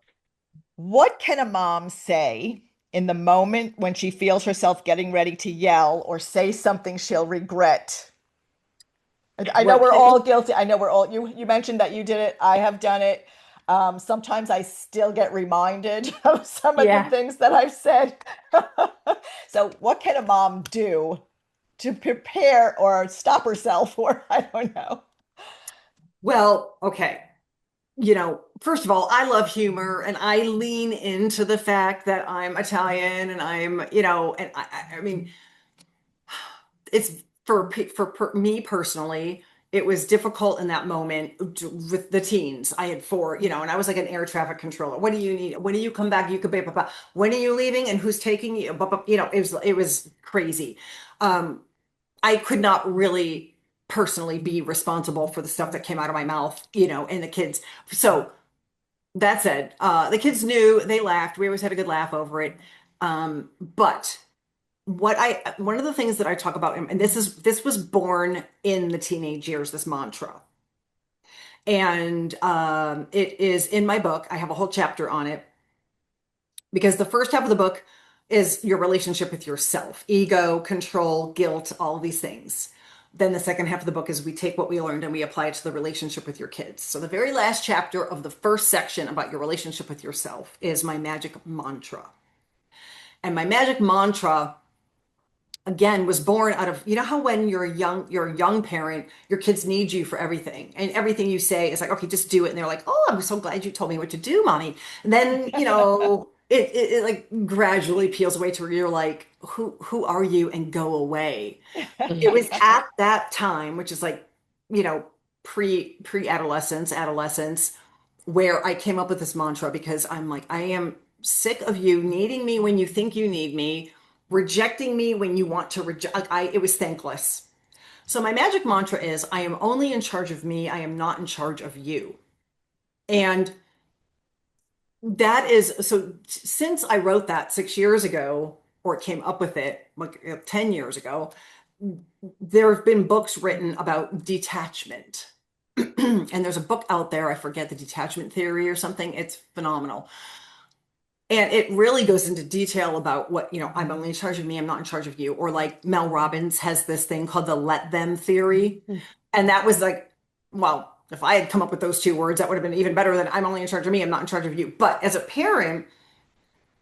what can a mom say in the moment when she feels herself getting ready to yell or say something she'll regret? I know What we're can all guilty. I know we're all, you mentioned that you did it. I have done it. Sometimes I still get reminded of some of the Yeah. things that I've said. So what can a mom do to prepare or stop herself, or I don't know. Well, okay. First of all, I love humor and I lean into the fact that I'm Italian and and I mean, it's for me personally, it was difficult in that moment with the teens. I had four, and I was like an air traffic controller. What do you need? When do you come back? You could be, when are you leaving and who's taking you? It was crazy. Um, I could not really personally be responsible for the stuff that came out of my mouth, and the kids. So that said, the kids knew, they laughed. We always had a good laugh over it. But one of the things that I talk about, and this was born in the teenage years, this mantra. And it is in my book. I have a whole chapter on it because the first half of the book is your relationship with yourself, ego, control, guilt, all of these things. Then the second half of the book is we take what we learned and we apply it to the relationship with your kids. So the very last chapter of the first section about your relationship with yourself is my magic mantra. And my magic mantra, again, was born out of, how when you're a young parent, your kids need you for everything, and everything you say is like, okay, just do it, and they're like, oh, I'm so glad you told me what to do, mommy. And then it like gradually peels away to where you're like, who are you, and go away. It was at that time, which is like, pre-adolescence, adolescence, where I came up with this mantra because I'm like, I am sick of you needing me when you think you need me, rejecting me when you want to reject. Like, it was thankless. So my magic mantra is, I am only in charge of me. I am not in charge of you. And that is, so since I wrote that 6 years ago, or came up with it like 10 years ago, there have been books written about detachment. And there's a book out there, I forget, the detachment theory or something. It's phenomenal. And it really goes into detail about what, I'm only in charge of me, I'm not in charge of you. Or like Mel Robbins has this thing called the let them theory. And that was like, well, if I had come up with those two words, that would have been even better than I'm only in charge of me, I'm not in charge of you. But as a parent,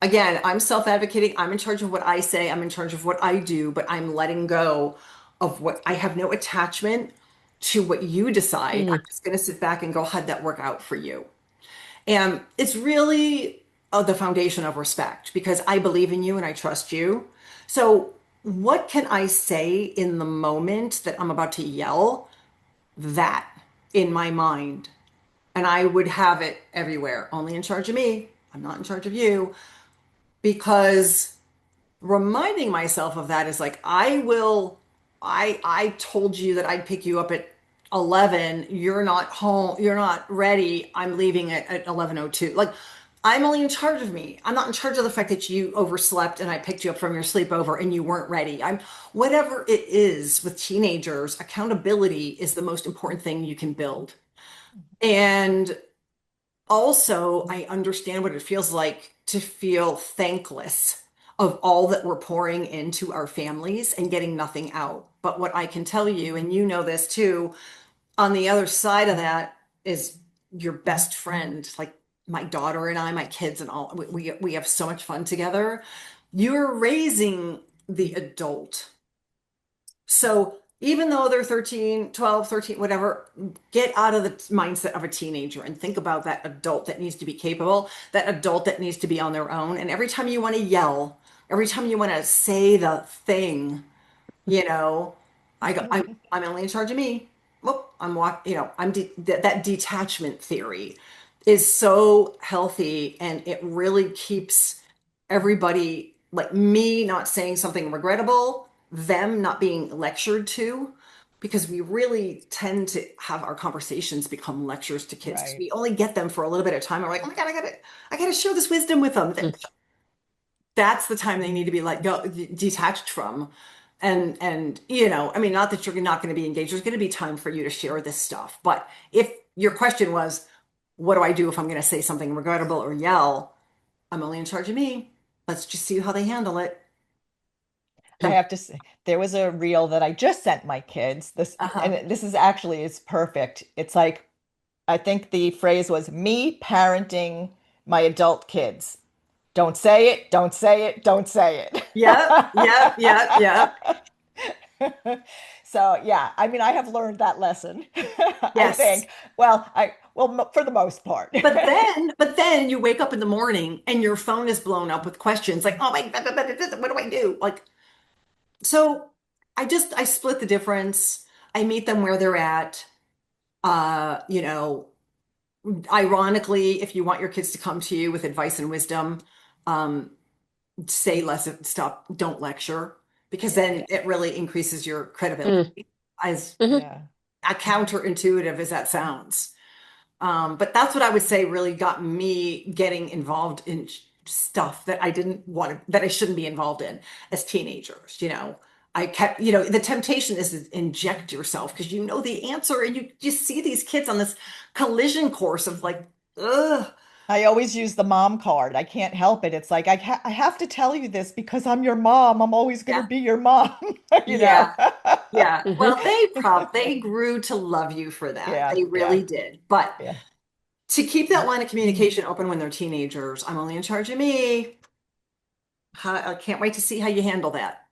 again, I'm self-advocating. I'm in charge of what I say, I'm in charge of what I do, but I'm letting go of what I have no attachment to what you decide. I'm just going to sit back and go, how'd that work out for you? And it's really the foundation of respect because I believe in you and I trust you. So, what can I say in the moment that I'm about to yell? That in my mind. And I would have it everywhere. Only in charge of me. I'm not in charge of you. Because reminding myself of that is like, I told you that I'd pick you up at 11. You're not home, you're not ready, I'm leaving at 11:02. Like, I'm only in charge of me. I'm not in charge of the fact that you overslept and I picked you up from your sleepover and you weren't ready. I'm whatever it is. With teenagers, accountability is the most important thing you can build. And also, I understand what it feels like to feel thankless of all that we're pouring into our families and getting nothing out. But what I can tell you, and you know this too, on the other side of that is your best friend, like my daughter and I, my kids and all. We have so much fun together. You're raising the adult So even though they're 13, 12, 13, whatever, get out of the mindset of a teenager and think about that adult that needs to be capable, that adult that needs to be on their own. And every time you want to yell, every time you want to say the thing, you know, I'm only in charge of me. Whoop, that detachment theory is so healthy, and it really keeps everybody, like me not saying something regrettable, them not being lectured to, because we really tend to have our conversations become lectures to kids. Right. We only get them for a little bit of time. We're like, oh my God, I gotta share this wisdom with them. That's the time they need to be let go, detached from. And I mean, not that you're not going to be engaged. There's going to be time for you to share this stuff. But if your question was, what do I do if I'm going to say something regrettable or yell? I'm only in charge of me. Let's just see how they handle it. I have to say, there was a reel that I just sent my kids. Uh-huh. And this is actually is perfect. It's like, I think the phrase was me parenting my adult kids. Don't say it, don't say it, don't say it. Yep, yep, yep, yep. So yeah, I mean, I have learned that lesson. I Yes. think. For the most part. But then you wake up in the morning and your phone is blown up with questions like, oh my, what do I do? Like, so I split the difference. I meet them where they're at. Uh, you know, Ironically, if you want your kids to come to you with advice and wisdom, um, say less, stop, don't lecture, because Yeah, then it really increases your Mm. credibility, as Mhm. yeah. counterintuitive as that sounds. But that's what I would say really got me getting involved in stuff that I didn't want to, that I shouldn't be involved in as teenagers. I kept, the temptation is to inject yourself because you know the answer, and you just see these kids on this collision course of like, ugh, I always use the mom card. I can't help it. It's like I have to tell you this because I'm your mom. I'm always going to yeah, be your mom, you know. yeah, yeah. Well, Mhm. they grew to love you for that. Yeah, They yeah, really did. But yeah. to keep that line of communication open when they're teenagers, I'm only in charge of me. I can't wait to see how you handle that.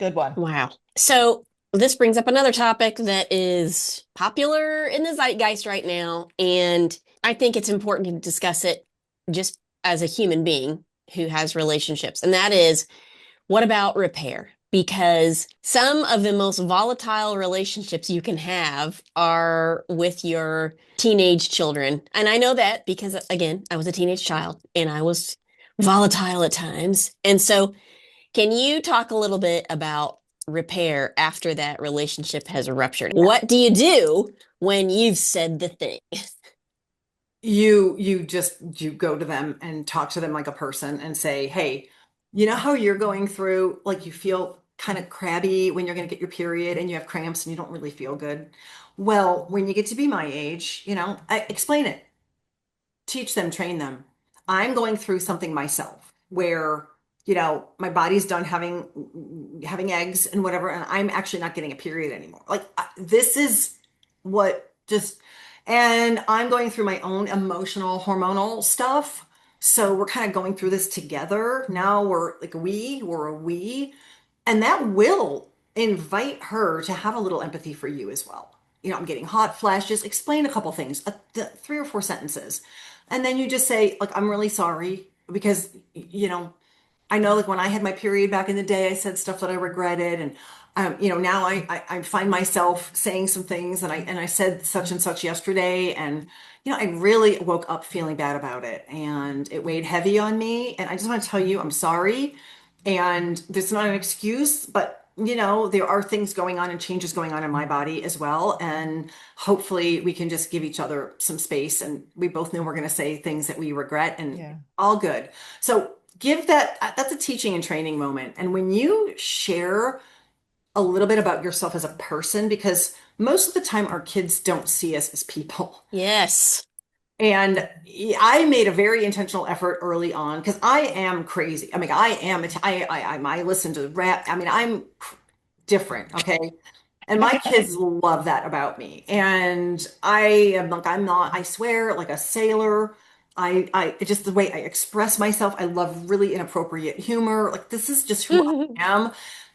Good one. Wow. So this brings up another topic that is popular in the zeitgeist right now, and I think it's important to discuss it just as a human being who has relationships, and that is, what about repair? Because some of the most volatile relationships you can have are with your teenage children. And I know that because, again, I was a teenage child and I was volatile at times. And so, can you talk a little bit about repair after that relationship has ruptured? Yeah. What do you do when you've said the thing? You go to them and talk to them like a person and say, hey, you know how you're going through, like you feel kind of crabby when you're going to get your period and you have cramps and you don't really feel good. Well, when you get to be my age, explain it, teach them, train them. I'm going through something myself where, my body's done having eggs and whatever, and I'm actually not getting a period anymore. Like this is what just, and I'm going through my own emotional hormonal stuff. So we're kind of going through this together. Now we're like we're a we, and that will invite her to have a little empathy for you as well. I'm getting hot flashes. Explain a couple things, three or four sentences. And then you just say, like, I'm really sorry because, I know like when I had my period back in the day, I said stuff that I regretted. And, now I find myself saying some things, and I said such and such yesterday. And, I really woke up feeling bad about it, and it weighed heavy on me. And I just want to tell you, I'm sorry. And this is not an excuse, but there are things going on and changes going on in my body as well. And hopefully we can just give each other some space. And we both know we're going to say things that we regret, and Yeah. all good. So give that's a teaching and training moment. And when you share a little bit about yourself as a person, because most of the time our kids don't see us as people. Yes. And I made a very intentional effort early on because I am crazy. I mean, I am. I listen to rap. I mean, I'm different. Okay. And my kids love that about me. And I am like, I'm not, I swear, like a sailor. Just the way I express myself. I love really inappropriate humor. Like, this is just who I am.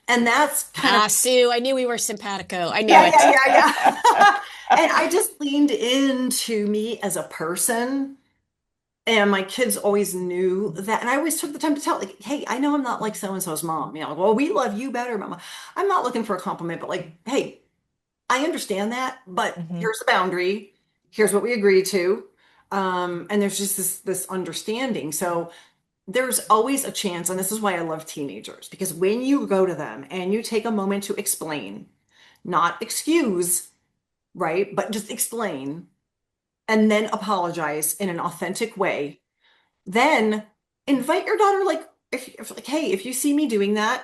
And that's kind of, Sue, I knew we were simpatico. I knew yeah, it. yeah, yeah, yeah. And I just leaned into me as a person. And my kids always knew that. And I always took the time to tell, like, hey, I know I'm not like so and so's mom. Well, we love you better, mama. I'm not looking for a compliment, but like, hey, I understand that, but Hmm. here's the boundary. Here's what we agreed to. And there's just this understanding. So there's always a chance, and this is why I love teenagers, because when you go to them and you take a moment to explain, not excuse, right, but just explain, and then apologize in an authentic way, then invite your daughter, like, if like, hey, if you see me doing that,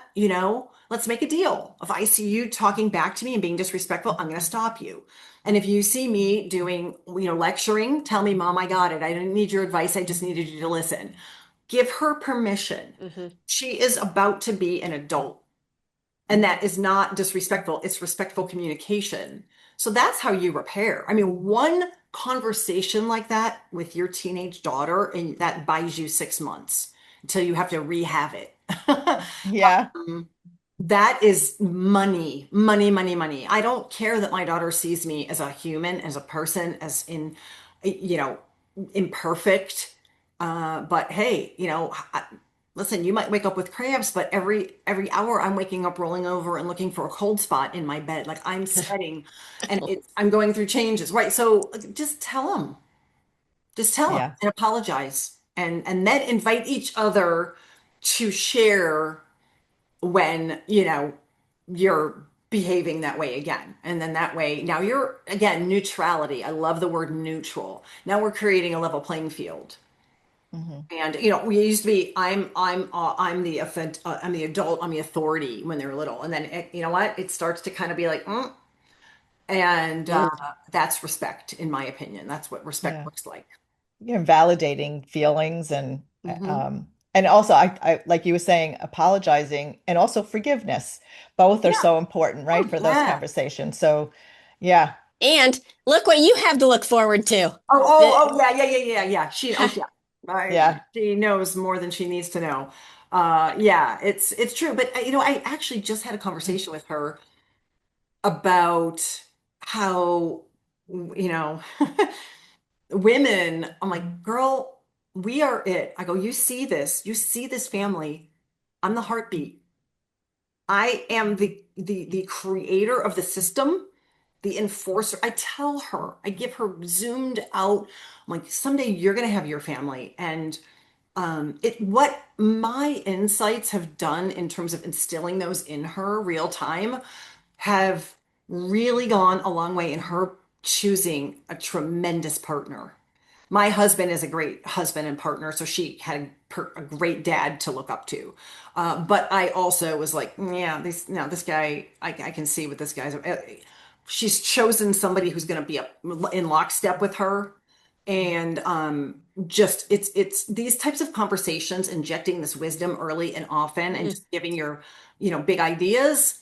let's make a deal. If I see you talking back to me and being disrespectful, I'm going to stop you. And if you see me doing, lecturing, tell me, Mom, I got it. I didn't need your advice. I just needed you to listen. Give her permission. Hmm. She is about to be an adult. And that is not disrespectful, it's respectful communication. So that's how you repair. I mean, one conversation like that with your teenage daughter, and that buys you 6 months until you have to rehab it. Yeah. That is money, money, money, money. I don't care that my daughter sees me as a human, as a person, as in, you know, imperfect. But hey, listen, you might wake up with cramps, but every hour I'm waking up, rolling over, and looking for a cold spot in my bed. Like I'm sweating, and I'm going through changes, right? So like, just tell them, Yeah. and apologize, and then invite each other to share when you're behaving that way again. And then that way, now you're again neutrality. I love the word neutral. Now we're creating a level playing field. Hmm. And we used to be, I'm the I'm the adult, I'm the authority when they're little, and then you know what, it starts to kind of be like, and that's respect, in my opinion. That's what respect Yeah. looks like. You're validating feelings Hmm. and also I like you were saying, apologizing and also forgiveness. Both are Yeah. so important, right, Oh for those yeah. conversations. So yeah. And look what you have to look forward to. Oh, oh, The, oh, yeah, yeah, yeah, yeah, yeah. Oh, yeah. Yeah. She knows more than she needs to know. Yeah, it's true. But I actually just had a conversation with her about how, you know, women. I'm like, girl, we are it. I go, you see this family. I'm the heartbeat. I am the creator of the system, the enforcer. I tell her, I give her zoomed out. I'm like, someday you're gonna have your family. And it what my insights have done in terms of instilling those in her real time have really gone a long way in her choosing a tremendous partner. My husband is a great husband and partner, so she had a great dad to look up to. But I also was like, yeah, this guy, I can see what this guy's. She's chosen somebody who's going to be in lockstep with her, and just it's these types of conversations, injecting this wisdom early and often, and Mhm. just giving your big ideas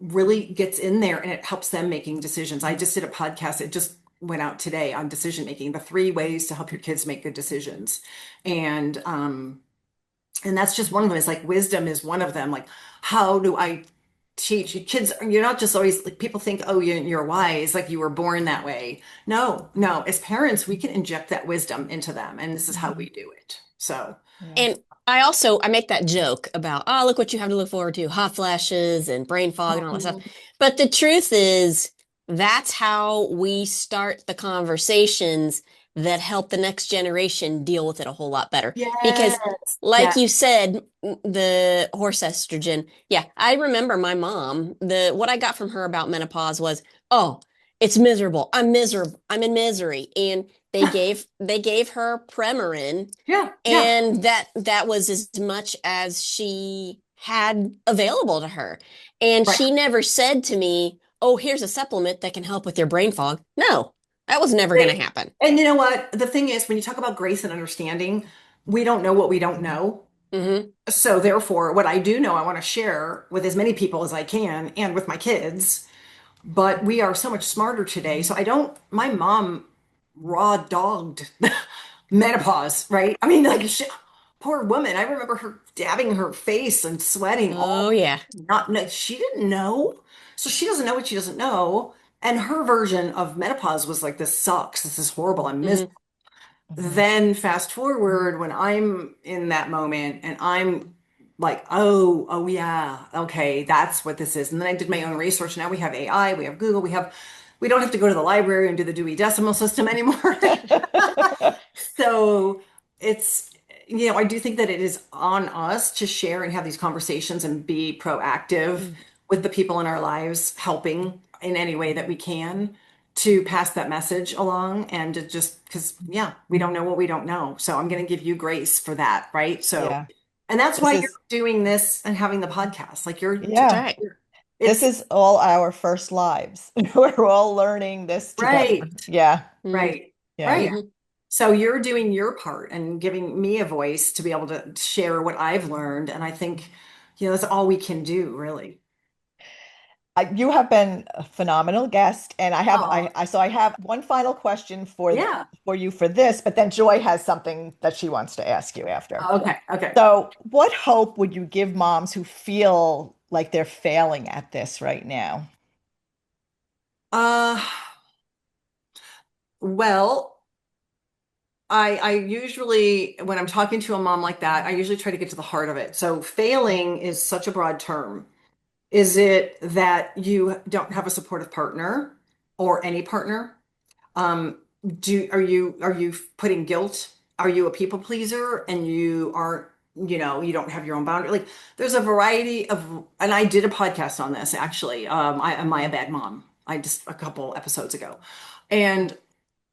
really gets in there, and it helps them making decisions. I just did a podcast. It just went out today on decision making, the 3 ways to help your kids make good decisions. And that's just one of them. It's like wisdom is one of them. Like, how do I teach you kids? You're not just always like, people think, oh, you're wise, like you were born that way. No, no. As parents, we can inject that wisdom into them, and this is how we Mhm. do it. So, Yeah. And I make that joke about, oh, look what you have to look forward to, hot flashes and brain fog and all that stuff. mhm. But the truth is, that's how we start the conversations that help the next generation deal with it a whole lot better. Because, Yes, like yes, you said, the horse estrogen. Yeah, I remember my mom, what I got from her about menopause was, oh, it's miserable. I'm miserable. I'm in misery. And they gave her Premarin, yeah, yeah, and that was as much as she had available to her. And right. she never said to me, oh, here's a supplement that can help with your brain fog. No, that was never going to happen. And you know what? The thing is, when you talk about grace and understanding, we don't know what we don't know. Hmm. So therefore, what I do know, I want to share with as many people as I can and with my kids. But we are so much smarter today. So I don't, my mom raw dogged menopause, right? I mean, like, poor woman. I remember her dabbing her face and sweating Oh, all yeah. not no, she didn't know. So she doesn't know what she doesn't know. And her version of menopause was like, this sucks. This is horrible. I'm miserable. Hmm. Mhm. Then fast forward when I'm in that moment and I'm like, oh yeah, okay, that's what this is. And then I did my own research. Now we have AI, we have Google, we don't have to go to the library and do the Dewey Decimal System anymore. So it's, I do think that it is on us to share and have these conversations and be proactive with the people in our lives, helping in any way that we can to pass that message along and to just because, yeah, we don't know what we don't know. So I'm going to give you grace for that, right? So, Yeah. and that's This why you're is, doing this and having the podcast. Like That's yeah, right. this it's is all our first lives. We're all learning this together. right, Yeah. Mm-hmm. right, Yeah. right. So you're doing your part and giving me a voice to be able to share what I've learned. And I think, that's all we can do, really. You have been a phenomenal guest, and Oh, I have one final question yeah. for you for this, but then Joy has something that she wants to ask you after. Okay, okay. So, what hope would you give moms who feel like they're failing at this right now? Uh, well, I usually, when I'm talking to a mom like that, I usually try to get to the heart of it. So failing is such a broad term. Is it that you don't have a supportive partner or any partner? Um, are you putting guilt? Are you a people pleaser and you aren't, you don't have your own boundary? Like there's a variety of, and I did a podcast on this actually. Am I a bad mom? I just a couple episodes ago. And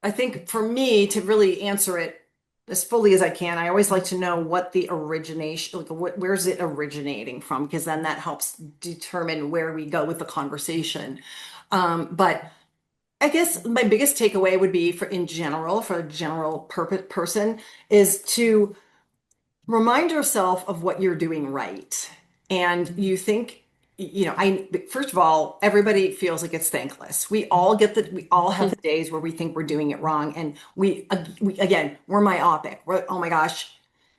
I think for me to really answer it as fully as I can, I always like to know what the origination, like where's it originating from, because then that helps determine where we go with the conversation. But I guess my biggest takeaway would be for in general, for a general person, is to remind yourself of what you're doing right. And you think, I first of all, everybody feels like it's thankless. We all have the days where we think we're doing it wrong, and we again, we're myopic. We're, oh my gosh,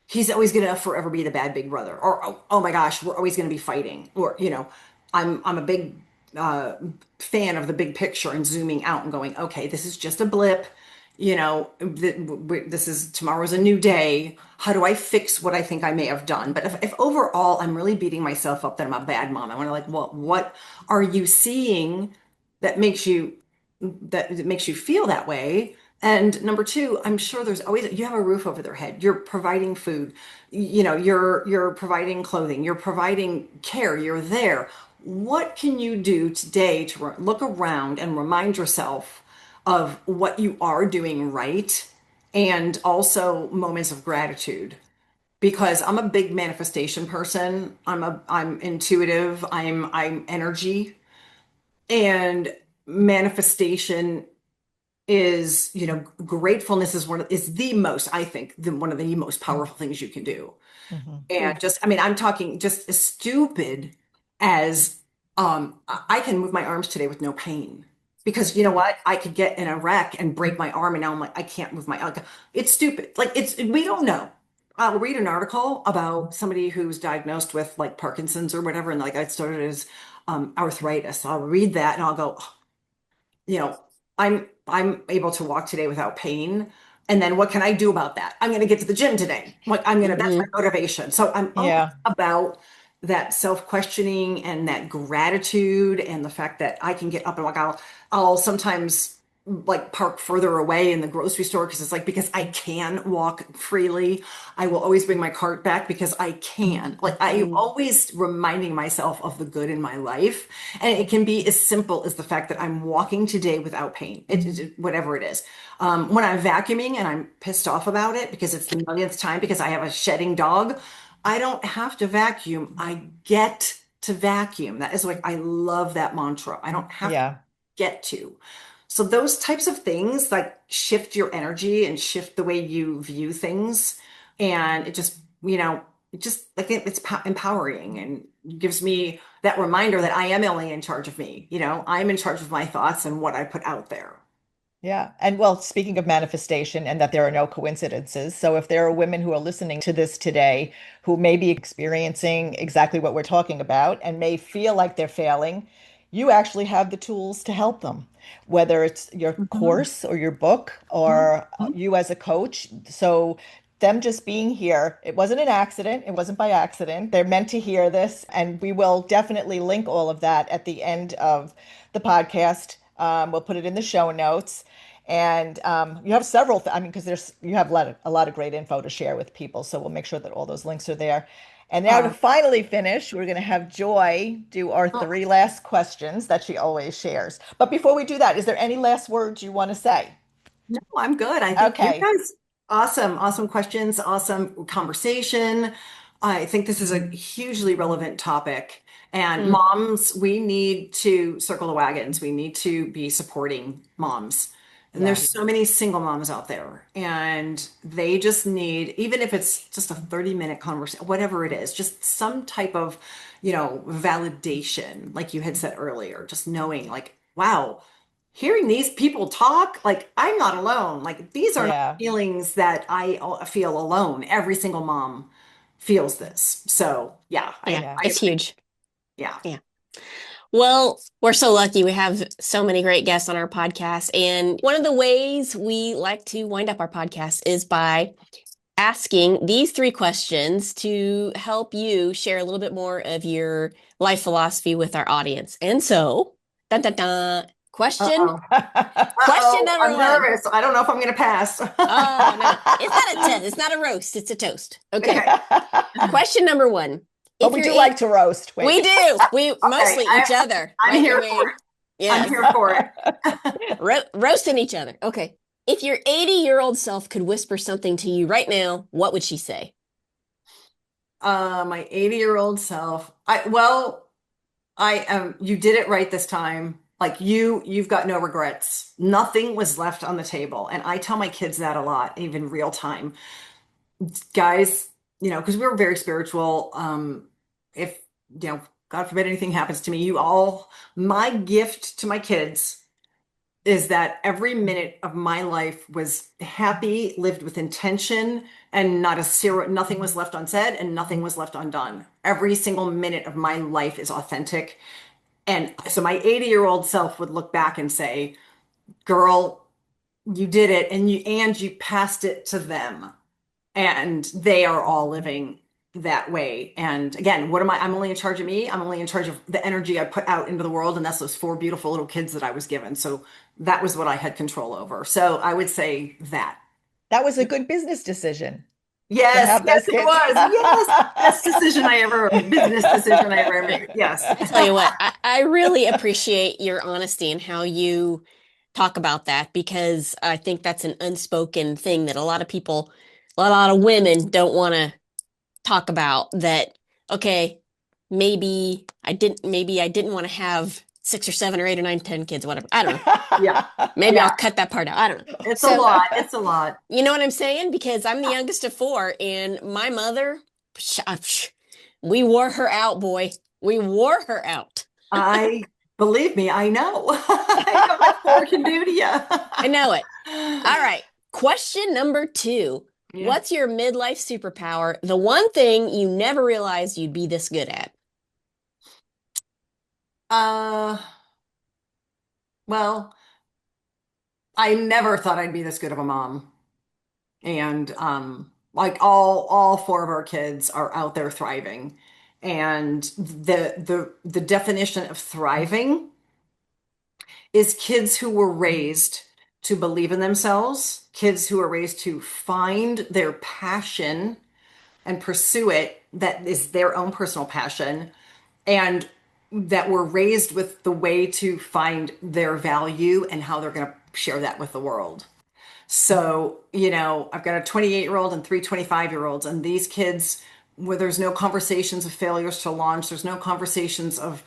he's always gonna forever be the bad big brother, or oh my gosh, we're always gonna be fighting, or I'm a big uh, fan of the big picture and zooming out and going, okay, this is just a blip. This is tomorrow's a new day. How do I fix what I think I may have done? But if overall I'm really beating myself up that I'm a bad mom, I want to like, well, what are you seeing that makes you feel that way? And number two, I'm sure there's always you have a roof over their head. You're providing food, you're providing clothing, you're providing care, you're there. What can you do today to look around and remind yourself of what you are doing right and also moments of gratitude? Because I'm a big manifestation person. I'm intuitive. I'm energy, and manifestation is, gratefulness is is the most, I think, one of the most powerful things you can do. Mhm. And just, I mean, I'm talking just as stupid as I can move my arms today with no pain. Because you know what? I could get in a wreck and break my arm, and now I'm like, I can't move my. It's stupid. Like we don't know. I'll read an article about somebody who's diagnosed with like Parkinson's or whatever, and like I started as arthritis. I'll read that and I'll go, you know, I'm able to walk today without pain. And then what can I do about that? I'm going to get to the gym today. Like that's my Hmm. motivation. So I'm all Yeah. about that self-questioning and that gratitude and the fact that I can get up and walk out. I'll sometimes like park further away in the grocery store because it's like because I can walk freely. I will always bring my cart back because I can. Like I Hmm. always reminding myself of the good in my life. And it can be as simple as the fact that I'm walking today without pain, whatever it is. When I'm vacuuming and I'm pissed off about it because it's the millionth time because I have a shedding dog, I don't have to vacuum. I get to vacuum. That is like, I love that mantra. I don't have to Yeah. get to. So those types of things like shift your energy and shift the way you view things. And it just, it just like it's empowering and gives me that reminder that I am only in charge of me. I'm in charge of my thoughts and what I put out there. Yeah. And well, speaking of manifestation and that there are no coincidences. So if there are women who are listening to this today who may be experiencing exactly what we're talking about and may feel like they're failing, you actually have the tools to help them, whether it's your Mhm. course or your book or Mhm. you as a coach. So them just being here, it wasn't an accident. It wasn't by accident. They're meant to hear this. And we will definitely link all of that at the end of the podcast. We'll put it in the show notes. And you have several, I mean, because you have a lot of great info to share with people. So we'll make sure that all those links are there. And now to Uh, finally finish, we're going to have Joy do our oh, three last questions that she always shares. But before we do that, is there any last words you want to say? no, I'm good. I think you Okay. guys, awesome questions, awesome conversation. I think this is a hugely relevant topic. And Mm, moms, we need to circle the wagons. We need to be supporting moms. And there's so Yes. many single moms out there, and they just need, even if it's just a 30-minute conversation, whatever it is, just some type of, validation, like you had said earlier, just knowing like, wow, hearing these people talk, like I'm not alone. Like these are not Yeah. feelings that I feel alone. Every single mom feels this. So yeah, yeah, Yeah. I it's appreciate, huge. yeah. Yeah. Well, we're so lucky. We have so many great guests on our podcast. And one of the ways we like to wind up our podcast is by asking these three questions to help you share a little bit more of your life philosophy with our audience. And so, dun, dun, dun, question, Uh-oh. question Uh-oh. number I'm one. nervous. I don't know if I'm going to pass. Oh, no, no. It's not a test. It's not a roast. It's a toast. Okay. Okay. Question number one. But If we you're do eight, like to roast. we Wait. do. We Okay. mostly each other, I'm right, here for Lorraine? it. I'm Yes. here for it. Roasting each other. Okay. If your 80-year-old self could whisper something to you right now, what would she say? My 80-year-old self. You did it right this time. Like you've got no regrets. Nothing was left on the table. And I tell my kids that a lot, even real time. Guys, because we're very spiritual. If, God forbid anything happens to me, my gift to my kids is that every minute of my life was happy, lived with intention, and nothing was left unsaid and nothing was left undone. Every single minute of my life is authentic. And so my 80-year-old self would look back and say, girl, you did it, and you passed it to them. And they are all living that way. And again, I'm only in charge of me. I'm only in charge of the energy I put out into the world. And that's those four beautiful little kids that I was given. So that was what I had control over. So I would say that. That was a good business decision to Yes, have yes, those it kids. was. Yes. Business decision I ever made. Yes. I tell you what, I really appreciate your honesty and how you talk about that because I think that's an unspoken thing that a lot of people, a lot of women don't want to talk about that, okay, maybe I didn't want to have 6 or 7 or 8 or 9, 10 kids, whatever. I don't know. Yeah. Maybe Yeah. I'll cut that part out. I don't know. It's a So, lot. It's a lot. you know what I'm saying? Because I'm the youngest of four, and my mother, we wore her out, boy. We wore her out. I Believe me, I know. I know what four can do to you. I know it. All right. Question number two. Yeah. What's your midlife superpower? The one thing you never realized you'd be this good at? Uh, well, I never thought I'd be this good of a mom. And like all four of our kids are out there thriving. And the definition of thriving is kids who were raised to believe in themselves, kids who are raised to find their passion and pursue it, that is their own personal passion, and that were raised with the way to find their value and how they're going to share that with the world. So, I've got a 28-year-old and three 25-year-olds, and these kids, where there's no conversations of failures to launch, there's no conversations of,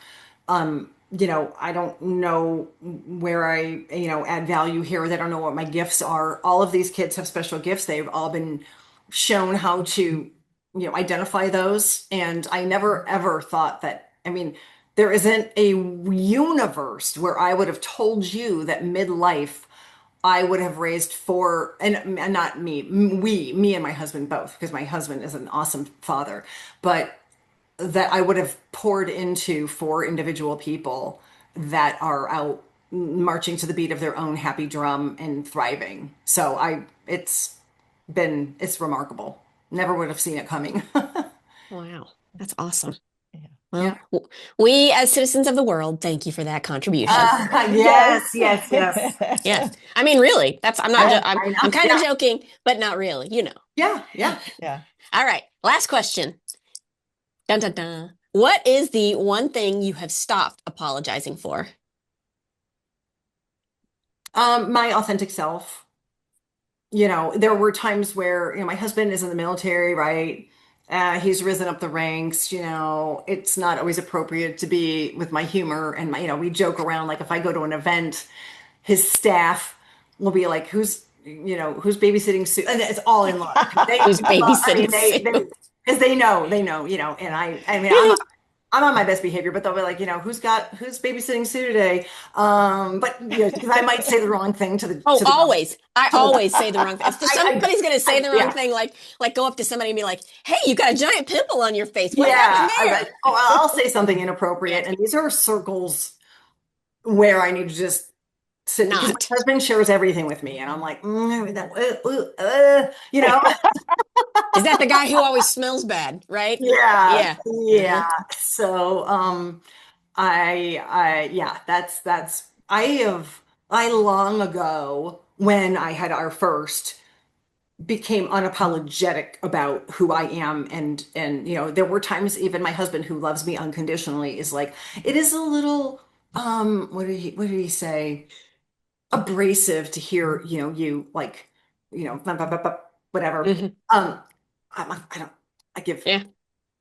I don't know where I, add value here. They don't know what my gifts are. All of these kids have special gifts. They've all been shown how to, identify those. And I never ever thought that, there isn't a universe where I would have told you that midlife I would have raised four, and not me, me and my husband both, because my husband is an awesome father, but that I would have poured into four individual people that are out marching to the beat of their own happy drum and thriving. So it's remarkable. Never would have seen it coming. Wow, that's awesome. Yeah. Well, we as citizens of the world, thank you for that contribution. Yes, yes, yes. Yes. I mean, really, I'm not, Yeah, I'm, I know. I'm kind of Yeah. joking, but not really, Yeah, yeah. Yeah. All right. Last question. Dun, dun, dun. What is the one thing you have stopped apologizing for? My authentic self. There were times where, my husband is in the military, right? He's risen up the ranks, it's not always appropriate to be with my humor and we joke around. Like if I go to an event, his staff will be like, who's babysitting Sue? And it's all in love. Who's babysitting They, because they know, and I mean, I'm on my best behavior, but they'll be like, who's babysitting Sue today? But because I might say the wrong thing to the Oh, to the always. I always say the wrong thing. If somebody's going to say the wrong yeah. thing, like go up to somebody and be like, "Hey, you got a giant pimple on your face. What Yeah, happened there?" I'll say something inappropriate, and these are circles where I need to just sit because Not. my husband shares everything with me, and I'm like, Is that the guy who always smells bad, right? yeah, Yeah. yeah. So, yeah, that's I long ago when I had our first became unapologetic about who I am and there were times even my husband who loves me unconditionally is like it is a little what did he say abrasive to hear you like whatever Mhm. I don't I give Yeah.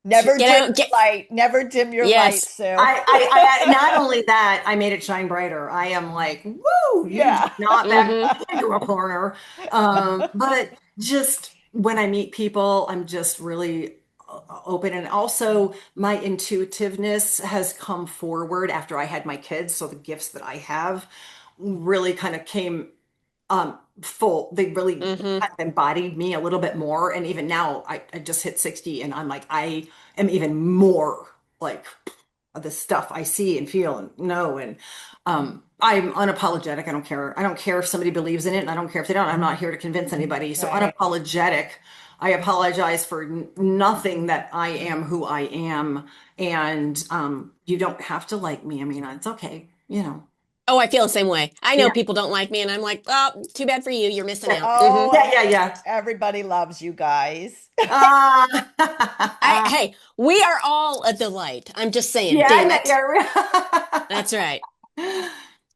Never You dim know, your light. Never dim your light, yes. Sue. I not only that, I made it shine brighter. I am like, woo, you Yeah. did not back Mhm. into a corner. But just when I meet people, I'm just really open. And also, my intuitiveness has come forward after I had my kids. So the gifts that I have really kind of came full. They really Mhm. kind of embodied me a little bit more. And even now, I just hit 60 and I'm like, I am even more like the stuff I see and feel and know. And I'm unapologetic. I don't care if somebody believes in it, and I don't care if they don't. I'm not here to convince anybody. So Right. unapologetic. I apologize for nothing that I am who I am. And you don't have to like me. I mean, it's okay. Oh, I feel the same way. I know Yeah. people don't like me, and I'm like, oh, too bad for you. You're missing Yeah. out. Oh, Yeah. everybody loves you guys. Hey, we are all a delight. I'm just saying, Yeah, damn it. yeah. That's right.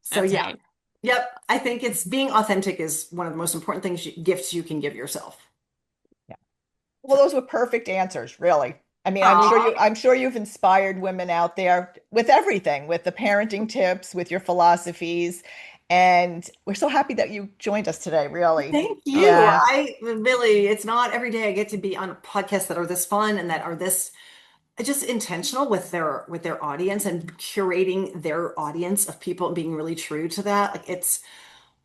So That's yeah. right. Yep. I think it's being authentic is one of the most important gifts you can give yourself. Yeah. Well, those were perfect answers, really. I mean, Aw. I'm sure you've inspired women out there with everything, with the parenting tips, with your philosophies. And we're so happy that you joined us today, really. Thank you. Yeah. I really, it's not every day I get to be on podcasts that are this fun and that are this just intentional with their audience and curating their audience of people and being really true to that. Like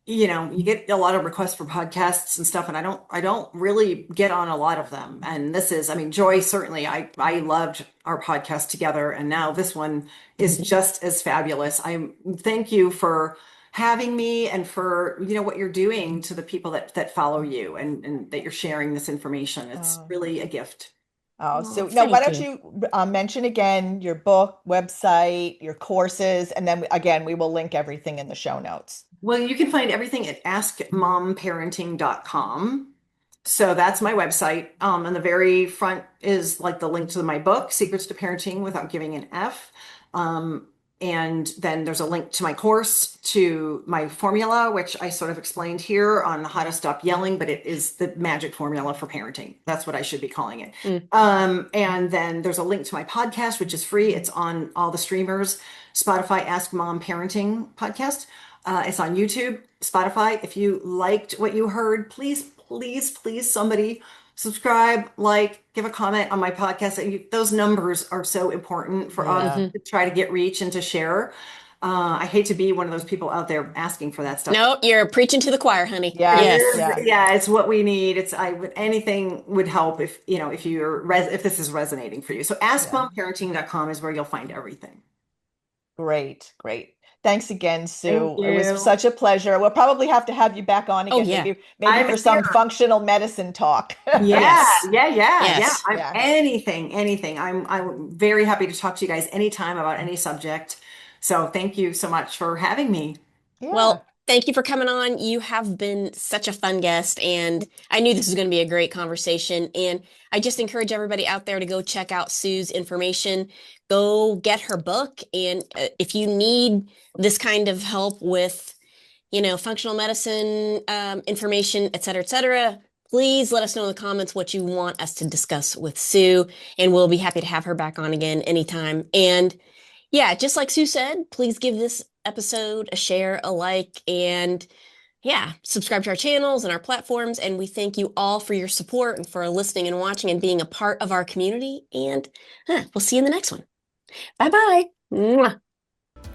you get a lot of requests for podcasts and stuff, and I don't really get on a lot of them. And this is, I mean, Joy, certainly, I loved our podcast together, and now this one is just as fabulous. I thank you for having me and for what you're doing to the people that follow you and that you're sharing this information. It's Oh, really a gift. oh, Oh, so now why thank don't you. you mention again your book, website, your courses, and then again, we will link everything in the show notes. Well, you can find everything at askmomparenting.com. So that's my website. On the very front is like the link to my book, Secrets to Parenting Without Giving an F. Um, and then there's a link to my course, to my formula, which I sort of explained here on how to stop yelling, but it is the magic formula for parenting. That's what I should be calling it. Mm. And then there's a link to my podcast, which is free. It's on all the streamers, Spotify, Ask Mom Parenting podcast. It's on YouTube, Spotify. If you liked what you heard, please, please, please, somebody subscribe, give a comment on my podcast. Those numbers are so important for us Yeah. to try to get reach and to share. I hate to be one of those people out there asking for that stuff. No, you're preaching to the choir, honey. Yeah. Yes. Yeah. It's what we need. Anything would help if, if this is resonating for you. So askmomparenting.com is where you'll find everything. Great. Thanks again, Sue. Thank It was you. such a pleasure. We'll probably have to have you back on again, yeah. maybe I'm for some here. functional medicine talk. Yes. Yeah. Yeah. Anything. I'm very happy to talk to you guys anytime about any subject. So thank you so much for having me. Yeah. Well, thank you for coming on. You have been such a fun guest, and I knew this was going to be a great conversation. And I just encourage everybody out there to go check out Sue's information. Go get her book. And if you need this kind of help with, functional medicine information, et cetera, please let us know in the comments what you want us to discuss with Sue, and we'll be happy to have her back on again anytime. And yeah, just like Sue said, please give this episode a share, a like, and subscribe to our channels and our platforms. And we thank you all for your support and for listening and watching and being a part of our community. And we'll see you in the next one. Bye-bye. Mwah.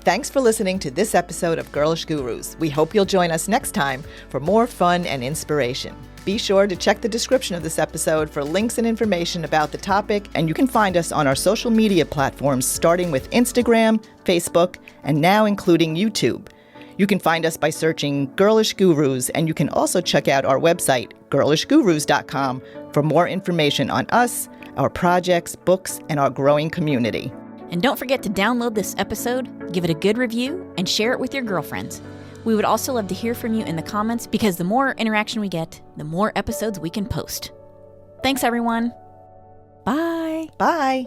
Thanks for listening to this episode of Girlish Gurus. We hope you'll join us next time for more fun and inspiration. Be sure to check the description of this episode for links and information about the topic, and you can find us on our social media platforms, starting with Instagram, Facebook, and now including YouTube. You can find us by searching Girlish Gurus, and you can also check out our website, girlishgurus.com, for more information on us, our projects, books, and our growing community. And don't forget to download this episode, give it a good review, and share it with your girlfriends. We would also love to hear from you in the comments, because the more interaction we get, the more episodes we can post. Thanks, everyone. Bye. Bye.